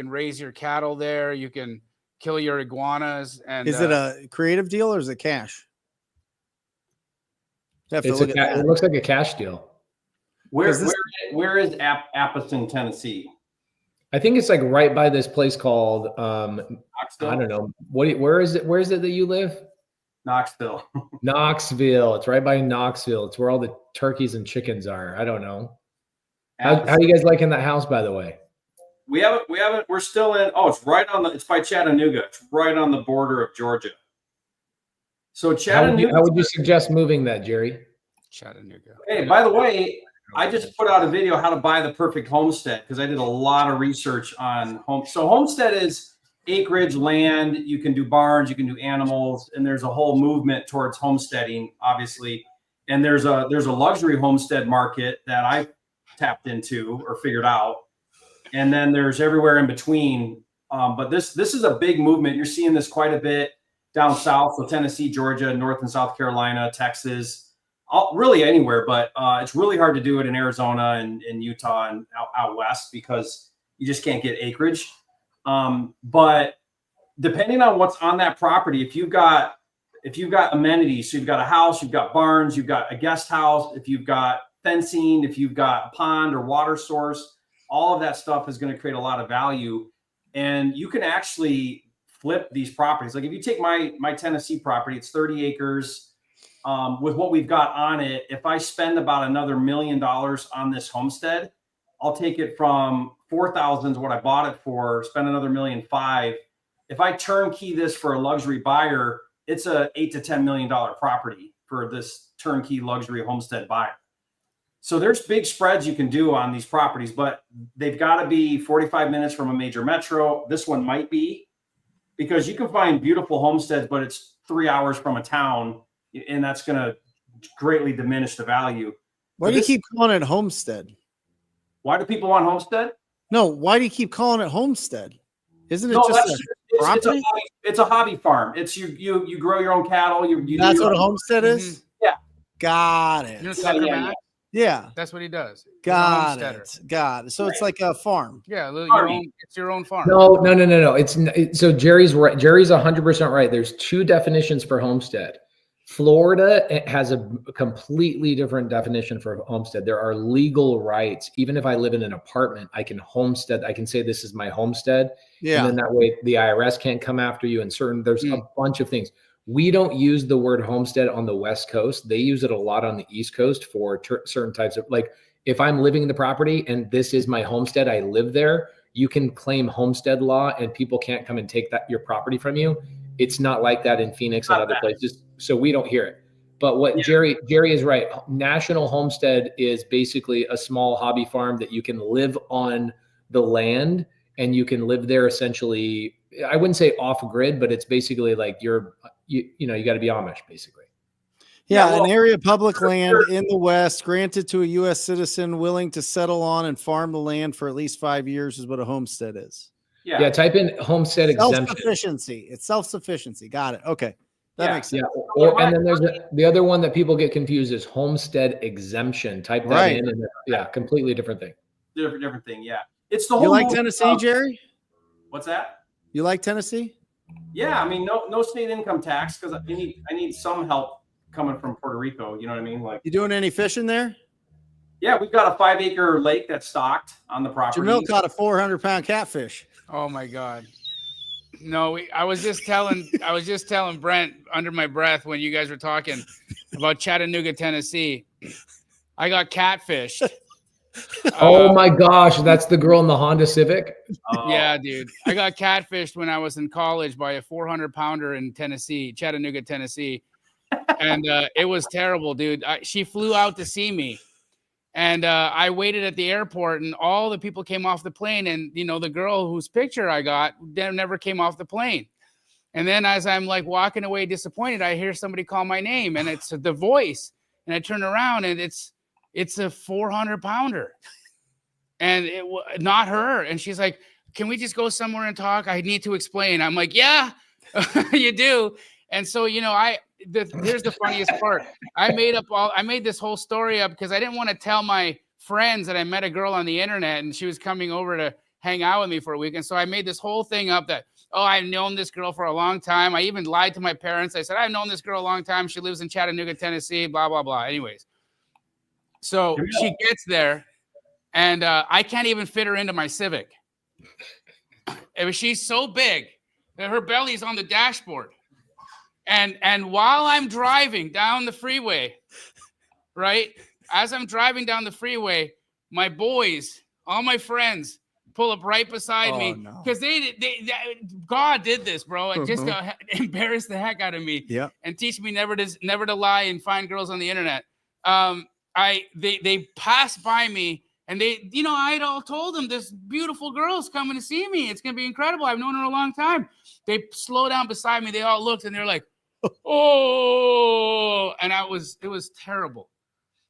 raise your cattle there. You can kill your iguanas. And is it a creative deal or is it cash? It looks like a cash deal. Where is Appleton, Tennessee? I think it's like right by this place called I don't know. Where is it? Where is it that you live? Knoxville. Knoxville. It's right by Knoxville. It's where all the turkeys and chickens are. I don't know. How are you guys liking that house, by the way? We haven't. We're still in. Oh, it's by Chattanooga. It's right on the border of Georgia. So Chattanooga. How would you suggest moving that, Jerry? Chattanooga. Hey, by the way, I just put out a video how to buy the perfect homestead because I did a lot of research on home. So homestead is acreage land. You can do barns, you can do animals, and there's a whole movement towards homesteading, obviously. And there's a luxury homestead market that I tapped into or figured out, and then there's everywhere in between. But this is a big movement. You're seeing this quite a bit down south, so Tennessee, Georgia, North and South Carolina, Texas. Really anywhere, but it's really hard to do it in Arizona and in Utah and out west because you just can't get acreage. But depending on what's on that property, if you've got amenities, so you've got a house, you've got barns, you've got a guest house, if you've got fencing, if you've got a pond or water source, all of that stuff is going to create a lot of value. And you can actually flip these properties. Like if you take my Tennessee property, it's 30 acres. With what we've got on it, if I spend about another $1 million on this homestead, I'll take it from 4,000 is what I bought it for, spend another $1.5 million. If I turnkey this for a luxury buyer, it's a $8 to $10 million property for this turnkey luxury homestead buyer. So there's big spreads you can do on these properties, but they've got to be 45 minutes from a major metro. This one might be, because you can find beautiful homesteads, but it's 3 hours from a town, and that's going to greatly diminish the value. Why do you keep calling it homestead? Why do people want homestead? No, why do you keep calling it homestead? Isn't it it's a hobby farm. It's you grow your own cattle. That's what a homestead is? Yeah. Got it. You know, yeah. That's what he does. Got it. So it's like a farm. Yeah, it's your own farm. No. So Jerry's right. Jerry's 100% right. There's two definitions for homestead. Florida has a completely different definition for homestead. There are legal rights. Even if I live in an apartment, I can homestead. I can say this is my homestead. Yeah. And then that way the IRS can't come after you. And there's a bunch of things. We don't use the word homestead on the West Coast. They use it a lot on the East Coast for certain types of, like, if I'm living in the property and this is my homestead, I live there, you can claim homestead law and people can't come and take your property from you. It's not like that in Phoenix and other places. So we don't hear it. But what Jerry is right. National homestead is basically a small hobby farm that you can live on the land and you can live there essentially. I wouldn't say off grid, but it's basically like you got to be Amish basically. Yeah, an area of public land in the West granted to a U.S. citizen willing to settle on and farm the land for at least 5 years is what a homestead is. Yeah, type in homestead exemption. Self-sufficiency. It's self-sufficiency. Got it. Okay. That makes sense. Yeah. And then there's the other one that people get confused is homestead exemption. Type that in and completely different thing. Different thing, yeah. It's the whole. You like Tennessee, Jerry? What's that? You like Tennessee? Yeah, I mean, no state income tax because I need some help coming from Puerto Rico. You know what I mean? Like, you doing any fishing there? Yeah, we've got a 5-acre lake that's stocked on the property. Jamil caught a 400-pound catfish. Oh my God. No, I was just telling Brent under my breath when you guys were talking about Chattanooga, Tennessee. I got catfished. Oh my gosh, that's the girl in the Honda Civic? Yeah, dude. I got catfished when I was in college by a 400-pounder in Tennessee, Chattanooga, Tennessee. And it was terrible, dude. She flew out to see me. And I waited at the airport and all the people came off the plane. And, the girl whose picture I got never came off the plane. And then as I'm like walking away disappointed, I hear somebody call my name and it's the voice. And I turn around and it's a 400-pounder and not her. And she's like, can we just go somewhere and talk? I need to explain. I'm like, yeah, you do. And so, here's the funniest part. I made this whole story up because I didn't want to tell my friends that I met a girl on the internet and she was coming over to hang out with me for a week. And so I made this whole thing up that, I've known this girl for a long time. I even lied to my parents. I said, I've known this girl a long time. She lives in Chattanooga, Tennessee, blah, blah, blah. Anyways. So she gets there and I can't even fit her into my Civic. She's so big that her belly's on the dashboard. And while I'm driving down the freeway, right? As I'm driving down the freeway, my boys, all my friends pull up right beside me because God did this, bro. And just to embarrass the heck out of me and teach me never to lie and find girls on the internet. They passed by me and I'd all told them this beautiful girl's coming to see me. It's going to be incredible. I've known her a long time. They slow down beside me. They all looked and they're like, oh, and it was terrible.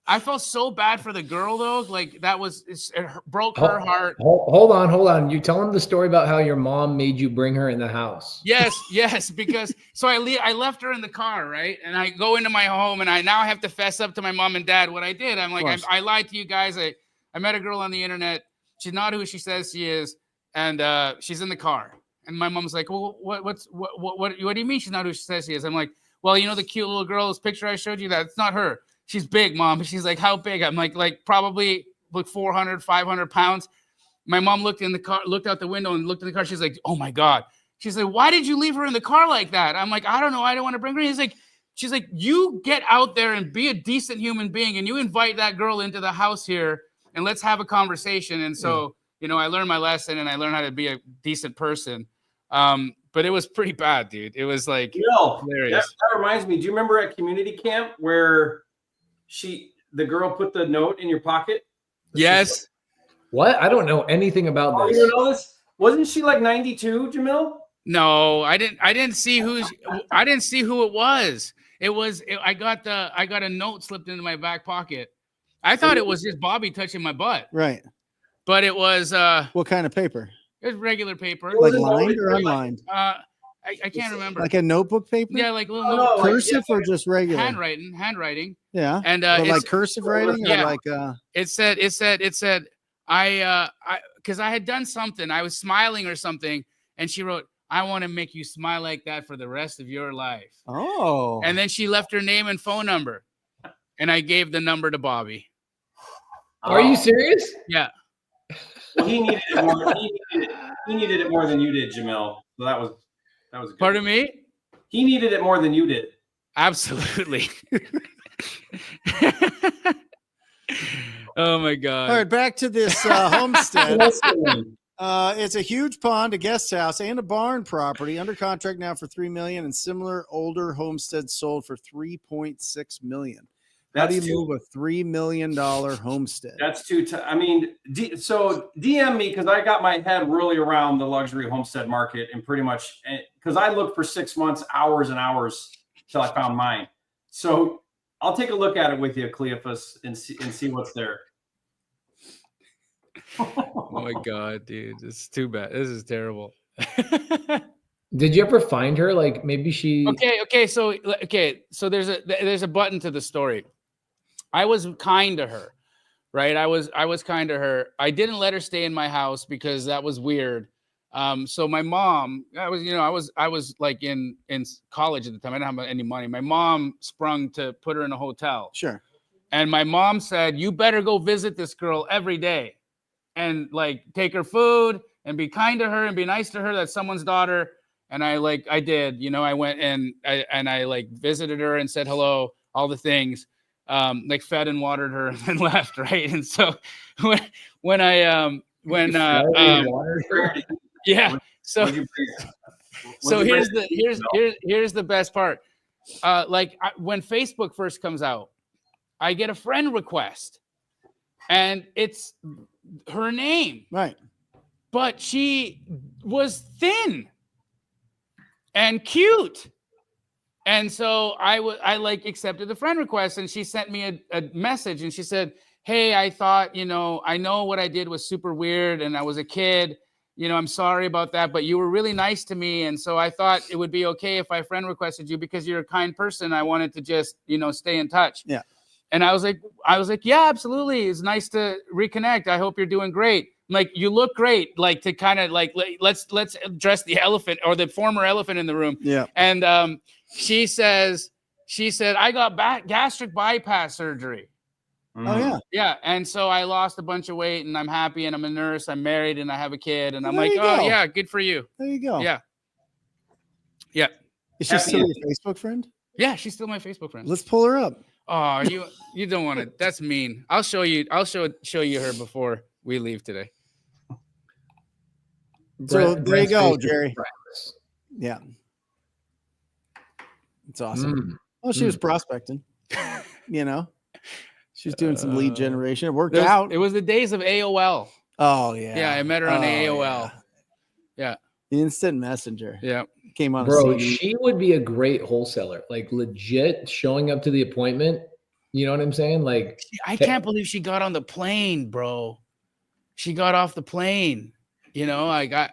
I felt so bad for the girl though. Like it broke her heart. Hold on. You tell them the story about how your mom made you bring her in the house. Yes. Because so I left her in the car, right? And I go into my home and I now have to fess up to my mom and dad what I did. I'm like, I lied to you guys. I met a girl on the internet. She's not who she says she is. And she's in the car. And my mom's like, well, what do you mean she's not who she says she is? I'm like, well, you know, the cute little girl's picture I showed you, that's not her. She's big, Mom. She's like, how big? I'm like probably like 400, 500 pounds. My mom looked in the car, looked out the window and looked in the car. She's like, oh my God. She's like, why did you leave her in the car like that? I'm like, I don't know. I don't want to bring her. She's like, you get out there and be a decent human being and you invite that girl into the house here and let's have a conversation. And so, you know, I learned my lesson and I learned how to be a decent person. But it was pretty bad, dude. It was like hilarious. That reminds me. Do you remember at community camp where the girl put the note in your pocket? Yes. What? I don't know anything about this. You know this? Wasn't she like 92, Jamil? No, I didn't see who it was. I got a note slipped into my back pocket. I thought it was just Bobby touching my butt. Right. But it was what kind of paper? It was regular paper. Like lined or unlined? I can't remember. Like a notebook paper? Yeah, like little cursive or just regular? Handwriting. Yeah. And like cursive writing or like it said because I had done something. I was smiling or something, and she wrote, I want to make you smile like that for the rest of your life. Oh. And then she left her name and phone number. And I gave the number to Bobby. Are you serious? Yeah. Well, he needed it more. He needed it more than you did, Jamil. So that was a good Pardon me? He needed it more than you did. Absolutely. Oh my God. All right, back to this homestead. It's a huge pond, a guest house, and a barn property under contract now for $3 million, and similar older homesteads sold for $3.6 million. How do you move a $3 million homestead? That's I mean, so DM me because I got my head really around the luxury homestead market and pretty much because I looked for 6 months, hours and hours till I found mine. So I'll take a look at it with you, Cleophas, and see what's there. Oh my God, dude, it's too bad. This is terrible. Did you ever find her? Like maybe she. Okay. So there's a button to the story. I was kind to her, right? I was kind to her. I didn't let her stay in my house because that was weird. So my mom, I was like in college at the time. I didn't have any money. My mom sprung to put her in a hotel. Sure. And my mom said, you better go visit this girl every day and like take her food and be kind to her and be nice to her. That's someone's daughter. And I did, I went and I like visited her and said hello, all the things. Like fed and watered her and left, right? And so when yeah, so here's the best part. When Facebook first comes out, I get a friend request, and it's her name, right? But she was thin and cute. And so I accepted the friend request, and she sent me a message, and she said, hey, I thought, I know what I did was super weird and I was a kid, I'm sorry about that, but you were really nice to me. And so I thought it would be okay if I friend requested you because you're a kind person. I wanted to just, stay in touch. Yeah. And I was like, yeah, absolutely. It's nice to reconnect. I hope you're doing great. Like, you look great. Like, to kind of like, let's address the elephant or the former elephant in the room. Yeah. And she said, I got gastric bypass surgery. Oh yeah. Yeah. And so I lost a bunch of weight and I'm happy and I'm a nurse. I'm married and I have a kid. And I'm There like, you oh go. yeah, good for you. There you go. Yeah. Yeah. Is she still your Facebook friend? Yeah. She's still my Facebook friend. Let's pull her up. Oh, you don't want to. That's mean. I'll show you her before we leave today. So there you go, Jerry. Yeah. It's awesome. Well, she was prospecting, she was doing some lead generation. It worked out. It was the days of AOL. Oh yeah. Yeah. I met her on AOL. Yeah. The instant messenger. Yeah. Came on. Bro, she would be a great wholesaler. Like legit showing up to the appointment. You know what I'm saying? Like, I can't believe she got on the plane, bro. She got off the plane. That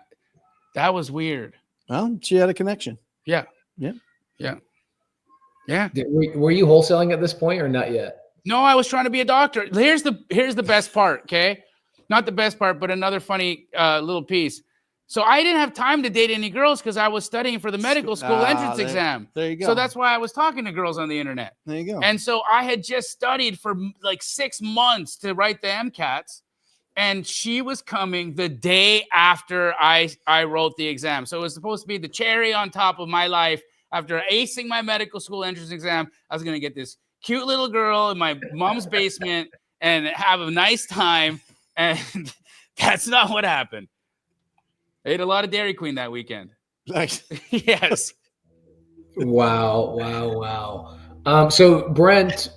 was weird. Well, she had a connection. Yeah. Yeah. Yeah. Yeah. Were you wholesaling at this point or not yet? No, I was trying to be a doctor. Here's the best part. Okay. Not the best part, but another funny little piece. So I didn't have time to date any girls because I was studying for the medical school entrance exam. There you go. So that's why I was talking to girls on the internet. There you go. And so I had just studied for like 6 months to write the MCATs. And she was coming the day after I wrote the exam. So it was supposed to be the cherry on top of my life. After acing my medical school entrance exam, I was going to get this cute little girl in my mom's basement and have a nice time. And that's not what happened. I ate a lot of Dairy Queen that weekend. Nice. Yes. Wow. So Brent,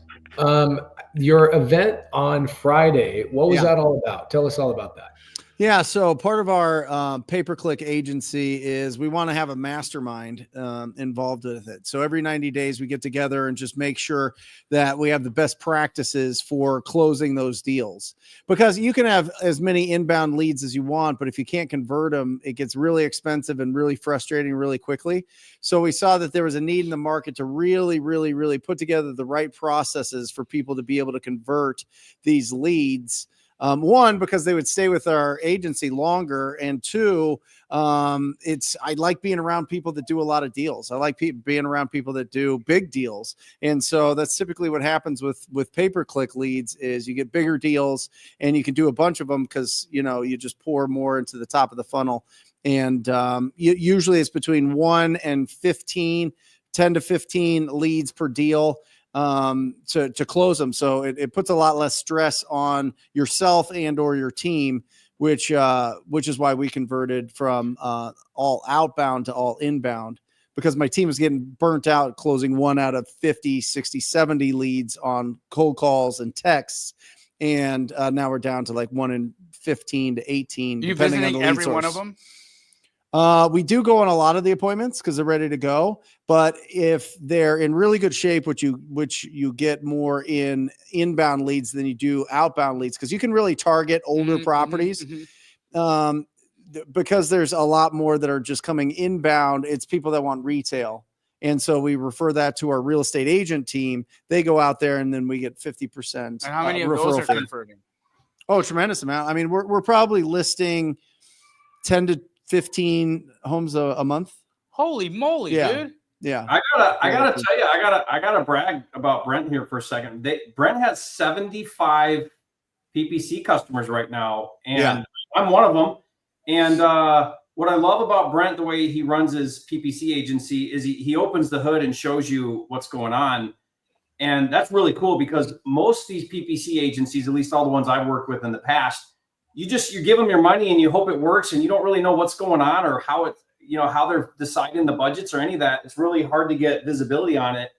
your event on Friday, what was that all about? Tell us all about that. Yeah, so part of our pay-per-click agency is we want to have a mastermind involved with it. So every 90 days we get together and just make sure that we have the best practices for closing those deals. Because you can have as many inbound leads as you want, but if you can't convert them, it gets really expensive and really frustrating really quickly. So we saw that there was a need in the market to really put together the right processes for people to be able to convert these leads. One, because they would stay with our agency longer, and two, I like being around people that do a lot of deals. I like being around people that do big deals, and so that's typically what happens with pay-per-click leads is you get bigger deals, and you can do a bunch of them because you just pour more into the top of the funnel, and usually it's between 1 and 15, 10 to 15 leads per deal. To close them. So it puts a lot less stress on yourself and or your team, which is why we converted from all outbound to all inbound, because my team was getting burnt out closing 1 out of 50, 60, 70 leads on cold calls and texts. And now we're down to like 1 in 15 to 18. Are you depending on visiting the lead every source. one of them? We do go on a lot of the appointments because they're ready to go. But if they're in really good shape, which you get more in inbound leads than you do outbound leads, because you can really target older properties. Because there's a lot more that are just coming inbound. It's people that want retail. And so we refer that to our real estate agent team. They go out there and then we get 50%. And how many of those are converting? Oh, tremendous amount. I mean, we're probably listing 10 to 15 homes a month. Holy moly, dude. Yeah. I gotta tell you, I gotta brag about Brent here for a second. Brent has 75 PPC customers right now, and I'm one of them. And what I love about Brent, the way he runs his PPC agency, is he opens the hood and shows you what's going on. And that's really cool because most of these PPC agencies, at least all the ones I've worked with in the past, you give them your money and you hope it works, and you don't really know what's going on or how they're deciding the budgets or any of that. It's really hard to get visibility on it.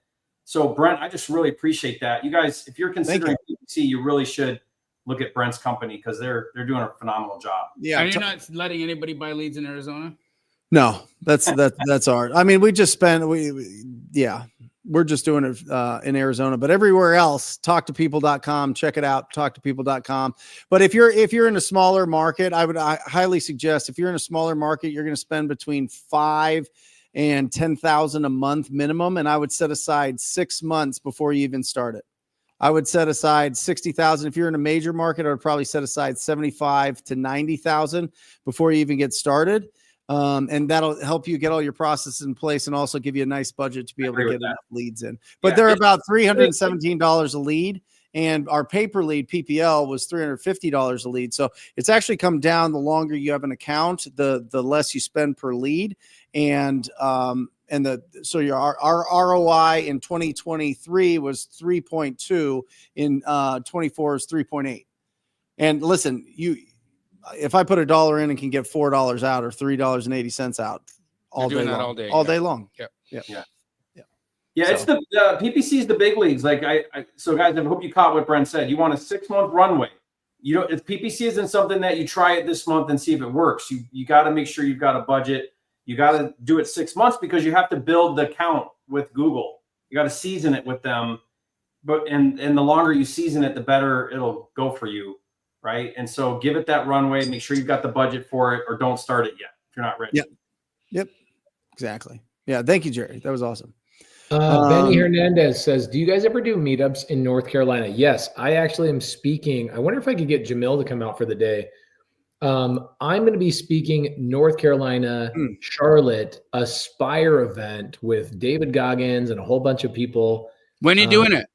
So Brent, I just really appreciate that. You guys, if you're considering PPC, you really should look at Brent's company because they're doing a phenomenal job. Yeah. Are you not letting anybody buy leads in Arizona? No, that's our. I mean, we just spent we're just doing it in Arizona, but everywhere else, talktopeople.com, check it out, talktopeople.com. But if you're in a smaller market, I highly suggest, if you're in a smaller market, you're going to spend between $5,000 and $10,000 a month minimum. And I would set aside 6 months before you even start it. I would set aside $60,000. If you're in a major market, I would probably set aside $75,000 to $90,000 before you even get started. And that'll help you get all your processes in place and also give you a nice budget to be able to get enough leads in. But they're about $317 a lead, and our pay-per-lead PPL was $350 a lead. So it's actually come down. The longer you have an account, the less you spend per lead. And our ROI in 2023 was 3.2, in 24 is 3.8. And listen, if I put $1 in and can get $4 out or $3.80 out all day long. Yeah, it's the PPC is the big leagues. Like so guys, I hope you caught what Brent said. You want a 6-month runway. If PPC isn't something that you try it this month and see if it works, you got to make sure you've got a budget. You got to do it 6 months because you have to build the account with Google. You got to season it with them. And the longer you season it, the better it'll go for you. Right. And so give it that runway, make sure you've got the budget for it, or don't start it yet if you're not ready. Yep. Exactly. Yeah. Thank you, Jerry. That was awesome. Benny Hernandez says, do you guys ever do meetups in North Carolina? Yes, I actually am speaking. I wonder if I could get Jamil to come out for the day. I'm going to be speaking North Carolina, Charlotte, Aspire event with David Goggins and a whole bunch of people. When are you doing it?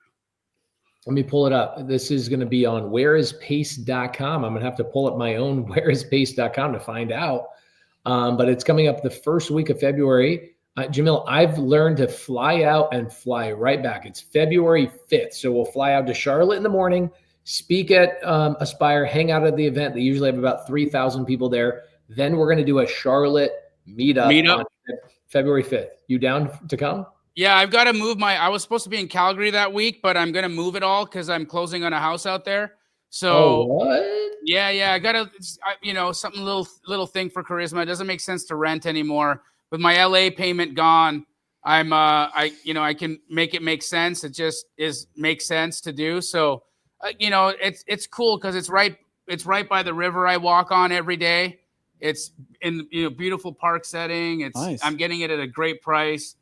Let me pull it up. This is going to be on whereispace.com. I'm going to have to pull up my own whereispace.com to find out. But it's coming up the first week of February. Jamil, I've learned to fly out and fly right back. It's February 5th. So we'll fly out to Charlotte in the morning, speak at Aspire, hang out at the event. They usually have about 3,000 people there. Then we're going to do a Charlotte meetup on February 5th. You down to come? Yeah, I've got to move I was supposed to be in Calgary that week, but I'm going to move it all because I'm closing on a house out there. So what? Yeah. I got to, something little thing for charisma. It doesn't make sense to rent anymore. With my LA payment gone, I can make it make sense. It just makes sense to do. So, it's cool because it's right by the river I walk on every day. It's in beautiful park setting. It's nice. I'm getting it at a great price.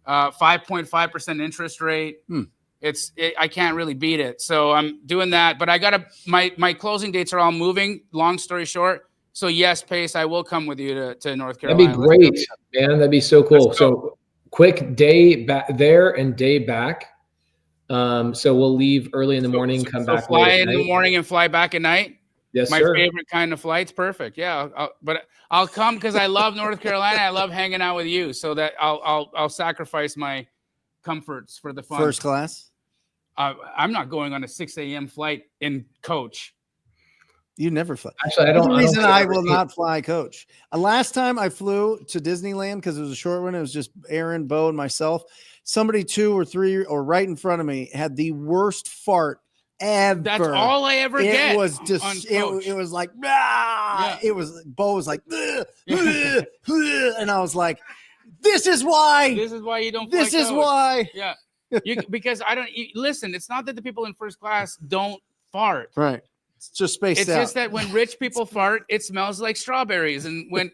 5.5% interest rate. I can't really beat it. So I'm doing that, but I gotta, my closing dates are all moving, long story short. So yes, Pace, I will come with you to North Carolina. That'd be great, man. That'd be so cool. So quick day back there and day back. So we'll leave early in the morning, come back. Fly in the morning and fly back at night. Yes, my sir. favorite kind of flights. Perfect. Yeah. I'll come because I love North Carolina. I love hanging out with you. So that I'll sacrifice my comforts for the fun. First class. I'm not going on a 6 a.m. flight in coach. You never fly. Actually, I don't. The reason I will not fly coach. Last time I flew to Disneyland because it was a short one. It was just Aaron, Bo, and myself. Somebody 2 or 3 or right in front of me had the worst fart ever. That's all I ever get. It was just. It was like. Yeah. It was. Bo was like. And I was like, "This is why. This is why you don't. This is why." Yeah. Because I don't listen. It's not that the people in first class don't fart. Right. It's just spaced out. It's just that when rich people fart, it smells like strawberries. And when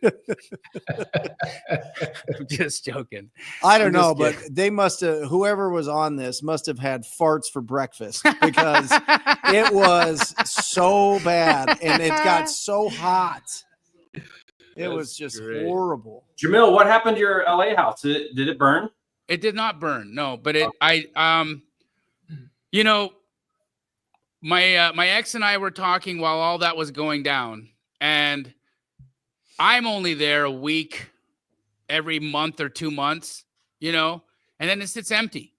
I'm just joking. I don't know, but they must have, whoever was on this must have had farts for breakfast because it was so bad and it got so hot. It was just horrible. Jamil, what happened to your LA house? Did it burn? It did not burn. No, but my ex and I were talking while all that was going down, and I'm only there a week every month or 2 months, and then it sits empty.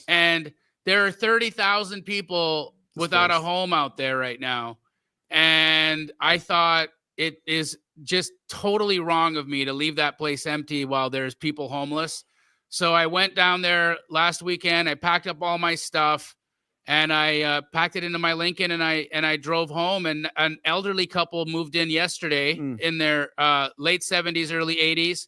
And there are 30,000 people without a home out there right now. And I thought it is just totally wrong of me to leave that place empty while there's people homeless. So I went down there last weekend. I packed up all my stuff and I packed it into my Lincoln and I drove home. And an elderly couple moved in yesterday in their late 70s, early 80s.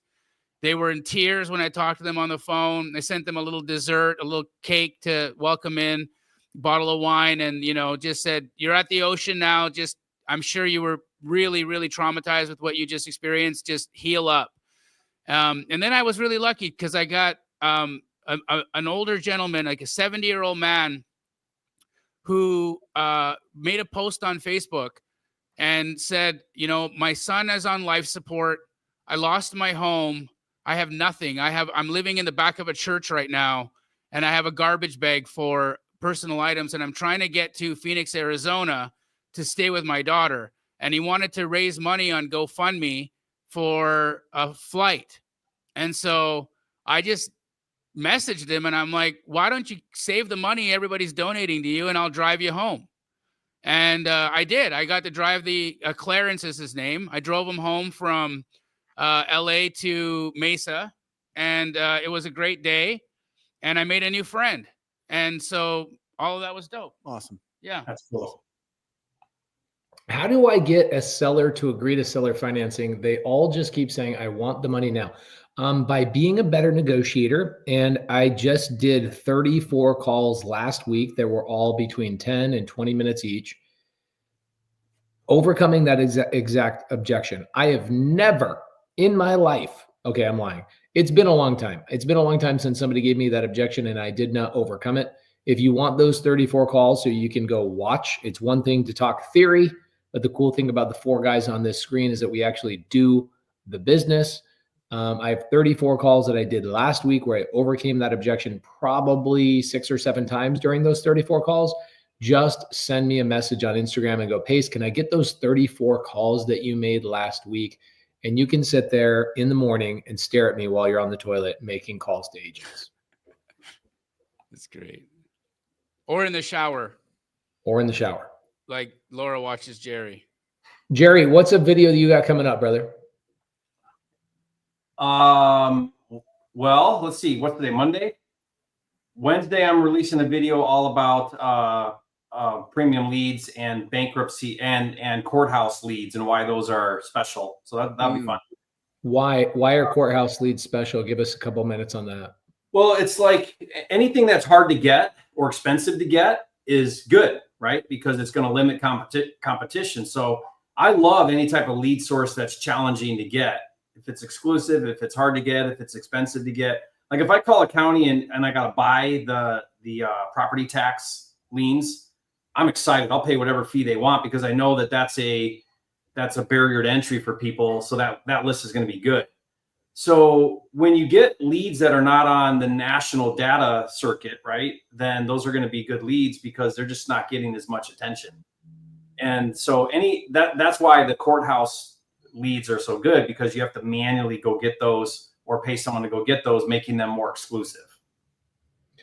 They were in tears when I talked to them on the phone. I sent them a little dessert, a little cake to welcome in, bottle of wine, and just said, "You're at the ocean now. Just I'm sure you were really, really traumatized with what you just experienced. Just heal up." And then I was really lucky because I got an older gentleman, like a 70-year-old man, who made a post on Facebook and said, "My son is on life support. I lost my home. I have nothing. I'm living in the back of a church right now, and I have a garbage bag for personal items, and I'm trying to get to Phoenix, Arizona to stay with my daughter." And he wanted to raise money on GoFundMe for a flight. And so I just messaged him and I'm like, "Why don't you save the money everybody's donating to you and I'll drive you home?" And I did. I got to drive Clarence is his name. I drove him home from LA to Mesa, and it was a great day. And I made a new friend. And so all of that was dope. Awesome. Yeah. That's cool. How do I get a seller to agree to seller financing? They all just keep saying, "I want the money now." By being a better negotiator. And I just did 34 calls last week. They were all between 10 and 20 minutes each. Overcoming that exact objection. I have never in my life, okay, I'm lying. It's been a long time. It's been a long time since somebody gave me that objection and I did not overcome it. If you want those 34 calls so you can go watch, it's one thing to talk theory, But the cool thing about the 4 guys on this screen is that we actually do the business. I have 34 calls that I did last week where I overcame that objection probably 6 or 7 times during those 34 calls. Just send me a message on Instagram and go, Pace, can I get those 34 calls that you made last week? And you can sit there in the morning and stare at me while you're on the toilet making calls to agents. That's great. Or in the shower. Or in the shower. Like Laura watches Jerry. Jerry, what's a video that you got coming up, brother? Well, let's see. What's today? Monday? Wednesday, I'm releasing a video all about premium leads and bankruptcy and courthouse leads and why those are special. So that'll be fun. Why are courthouse leads special? Give us a couple minutes on that. Well, it's like anything that's hard to get or expensive to get is good, right? Because it's going to limit competition. So I love any type of lead source that's challenging to get. If it's exclusive, if it's hard to get, if it's expensive to get. Like if I call a county and I got to buy the property tax liens, I'm excited. I'll pay whatever fee they want because I know that that's a barrier to entry for people. So that list is going to be good. So when you get leads that are not on the national data circuit, right, then those are going to be good leads because they're just not getting as much attention. And so that's why the courthouse leads are so good, because you have to manually go get those or pay someone to go get those, making them more exclusive.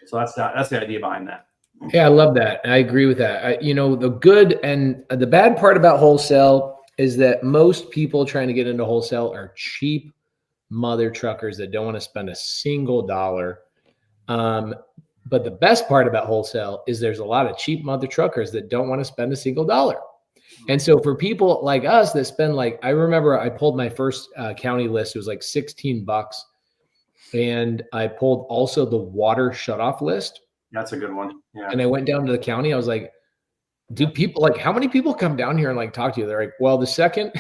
So that's the idea behind that. Yeah, I love that. I agree with that. The good and the bad part about wholesale is that most people trying to get into wholesale are cheap mother truckers that don't want to spend a single dollar. But the best part about wholesale is there's a lot of cheap mother truckers that don't want to spend a single dollar. And so for people like us that spend I remember I pulled my first county list. It was like $16. And I pulled also the water shutoff list. That's a good one. Yeah. And I went down to the county. I was like, do people how many people come down here and talk to you? They're like, well, the second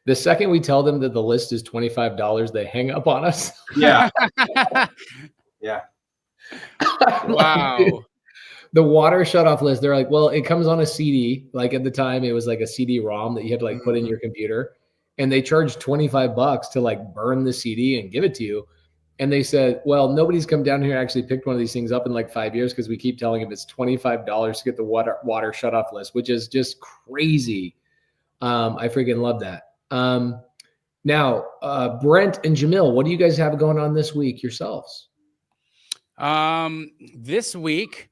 we tell them that the list is $25, they hang up on us. Yeah. Yeah. Wow. The water shutoff list, they're like, well, it comes on a CD. Like at the time, it was like a CD-ROM that you had to put in your computer. And they charge $25 to burn the CD and give it to you. And they said, well, nobody's come down here and actually picked one of these things up in 5 years because we keep telling them it's $25 to get the water shutoff list, which is just crazy. I freaking love that. Now, Brent and Jamil, what do you guys have going on this week yourselves? This week,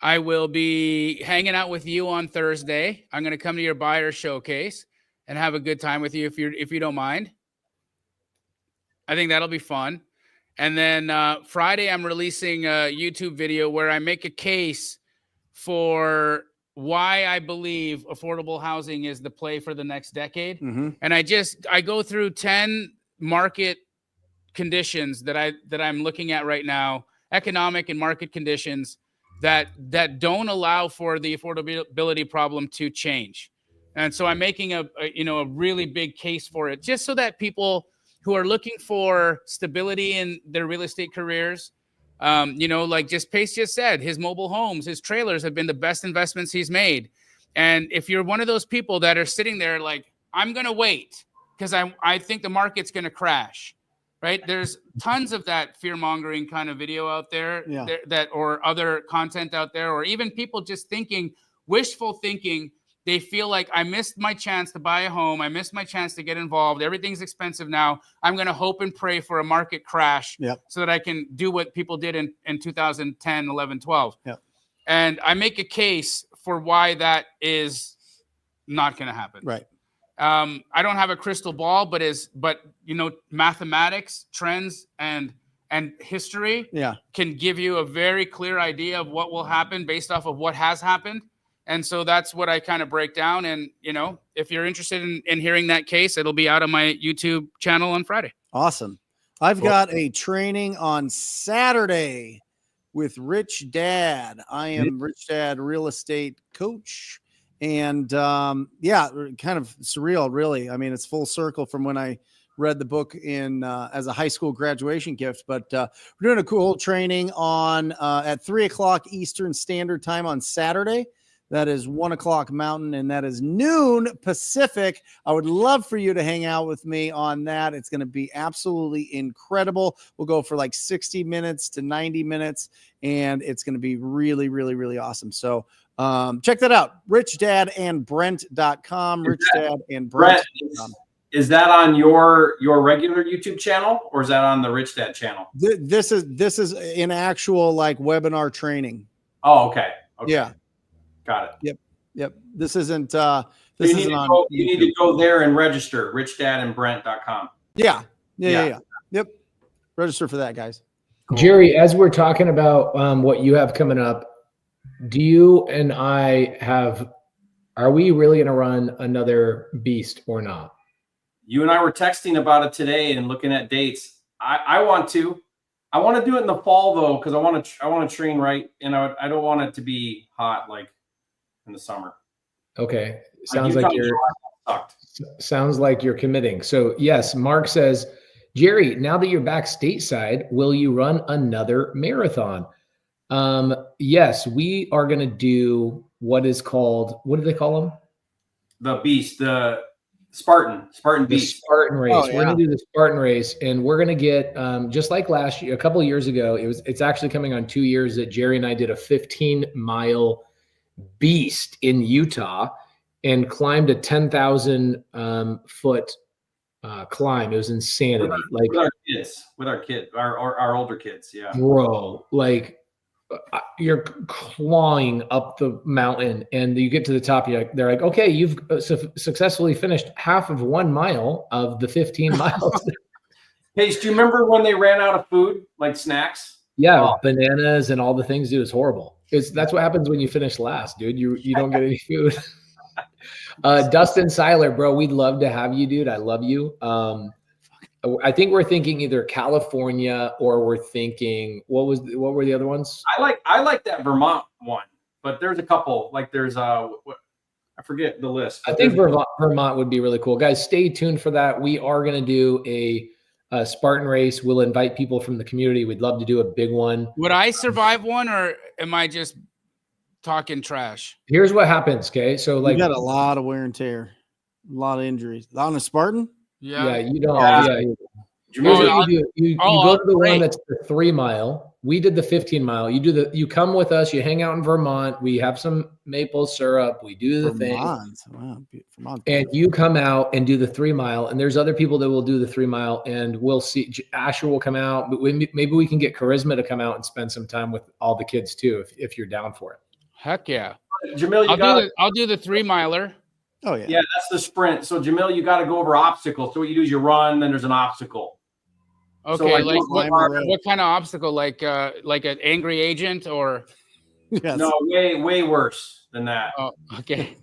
I will be hanging out with you on Thursday. I'm going to come to your buyer showcase and have a good time with you if you don't mind. I think that'll be fun. And then Friday, I'm releasing a YouTube video where I make a case for why I believe affordable housing is the play for the next decade. Mm-hmm. And I go through 10 market conditions that I'm looking at right now, economic and market conditions that don't allow for the affordability problem to change. And so I'm making a really big case for it, just so that people who are looking for stability in their real estate careers, like Pace just said, his mobile homes, his trailers have been the best investments he's made. And if you're one of those people that are sitting there I'm going to wait because I think the market's going to crash, right? There's tons of that fear-mongering kind of video out there, or other content out there, or even people just wishful thinking. They feel like I missed my chance to buy a home. I missed my chance to get involved. Everything's expensive now. I'm going to hope and pray for a market crash so that I can do what people did in 2010, 11, 12. Yep. And I make a case for why that is not going to happen. Right. I don't have a crystal ball, but mathematics, trends, and history can give you a very clear idea of what will happen based off of what has happened. And so that's what I kind of break down. And, if you're interested in hearing that case, it'll be out on my YouTube channel on Friday. Awesome. I've got a training on Saturday with Rich Dad. I am Rich Dad real estate coach. And kind of surreal, really. I mean, it's full circle from when I read the book as a high school graduation gift. But we're doing a cool training on at 3:00 Eastern Standard Time on Saturday. That is 1 o'clock Mountain, and that is noon Pacific. I would love for you to hang out with me on that. It's going to be absolutely incredible. We'll go for like 60 minutes to 90 minutes, and it's going to be really, really, really awesome. So check that out. richdadandbrent.com. richdadandbrent.com. Is that on your regular YouTube channel, or is that on the Rich Dad channel? This is an actual like webinar training. Oh, okay. Yeah. Got it. Yep. This isn't You need to go there and register, richdadandbrent.com. Yeah. Yep. Register for that, guys. Cool. Jerry, as we're talking about what you have coming up, do you and are we really going to run another beast or not? You and I were texting about it today and looking at dates. I want to do it in the fall though, because I want to train right, and I don't want it to be hot like in the summer. Okay, sounds like you're committing. So yes, Mark says, Jerry, now that you're back stateside, will you run another marathon? Yes, we are going to do what do they call them? The Beast, the Spartan Beast. Spartan race. Oh, yeah. We're going to do the Spartan race, and we're going to get just like last year, a couple of years ago. It's actually coming on 2 years that Jerry and I did a 15-mile beast in Utah and climbed a 10,000 foot climb. It was insanity. With our kids, our older kids. Yeah, bro, like you're clawing up the mountain, and you get to the top. They're like, okay, you've successfully finished half of 1 mile of the 15 miles. Paige, do you remember when they ran out of food, like snacks? Yeah, bananas and all the things, dude. It's horrible. That's what happens when you finish last, dude. You don't get any food. Dustin Seiler, bro, we'd love to have you, dude. I love you. I think we're thinking either California or we're thinking what were the other ones? I like that Vermont one, but there's a couple. Like there's I forget the list. I think Vermont would be really cool, guys. Stay tuned for that. We are going to do a Spartan race. We'll invite people from the community. We'd love to do a big one. Would I survive one, or am I just talking trash? Here's what happens. Okay. So like, you got a lot of wear and tear, a lot of injuries on a Spartan. Yeah. You don't. Yeah. You go to the one that's the 3 mile. We did the 15 mile. You come with us, you hang out in Vermont. We have some maple syrup. We do the thing. Wow, and you come out and do the 3 mile. And there's other people that will do the 3 mile, and we'll see. Asher will come out. But maybe we can get Charisma to come out and spend some time with all the kids too, if you're down for it. Heck yeah. Jamil, I'll do the 3 miler. Oh yeah. Yeah, that's the sprint. So Jamil, you got to go over obstacles. So what you do is you run, then there's an obstacle. Okay, so what kind of obstacle? Like an angry agent, or? Yes. No, way worse than that. Oh, okay.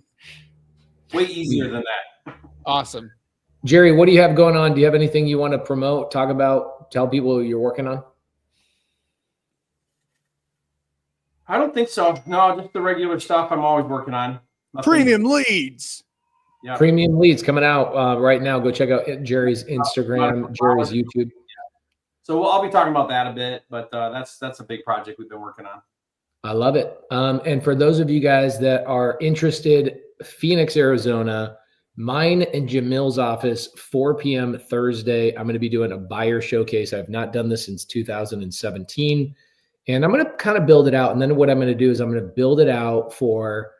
Way easier than that. Awesome. Jerry, what do you have going on? Do you have anything you want to promote, talk about, tell people you're working on? I don't think so. No, just the regular stuff I'm always working on. Nothing. Premium leads. Yeah. Premium leads coming out right now. Go check out Jerry's Instagram, Jerry's YouTube. So I'll be talking about that a bit, but that's a big project we've been working on. I love it. And for those of you guys that are interested, Phoenix, Arizona, mine and Jamil's office, 4 p.m. Thursday. I'm going to be doing a buyer showcase. I've not done this since 2017. And I'm going to kind of build it out. And then what I'm going to do is I'm going to build it out for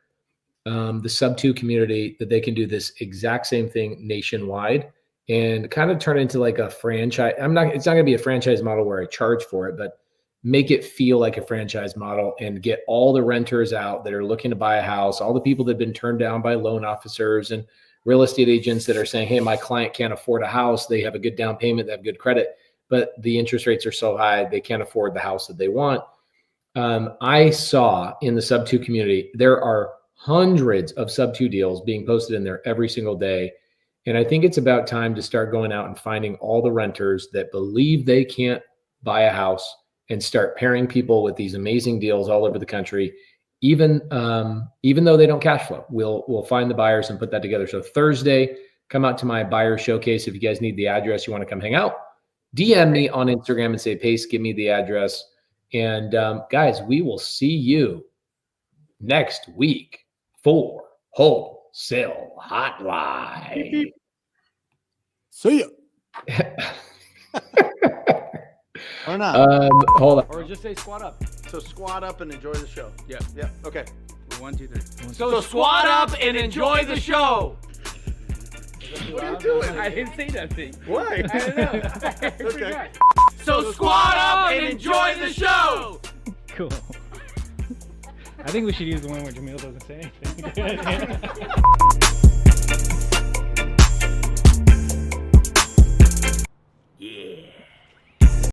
the Subto community, that they can do this exact same thing nationwide and kind of turn it into like a franchise. It's not going to be a franchise model where I charge for it, but make it feel like a franchise model and get all the renters out that are looking to buy a house, all the people that have been turned down by loan officers and real estate agents that are saying, hey, my client can't afford a house. They have a good down payment, they have good credit, but the interest rates are so high, they can't afford the house that they want. I saw in the Subto community, there are hundreds of Subto deals being posted in there every single day. And I think it's about time to start going out and finding all the renters that believe they can't buy a house and start pairing people with these amazing deals all over the country. Even though they don't cash flow, we'll find the buyers and put that together. So Thursday, come out to my buyer showcase. If you guys need the address, you want to come hang out, DM me on Instagram and say, Pace, give me the address. And guys, we will see you next week. for Wholesale Hotline. See ya. Or not. Hold on. Or just say squat up. So squat up and enjoy the show. Yeah. Yeah. Okay. 1, 2, 3. So squat up and enjoy the show. What are you doing? I didn't say nothing. Why? I don't know. I Okay. forgot. So squat up and enjoy the show. Cool. I think we should use the one where Jamil doesn't say anything.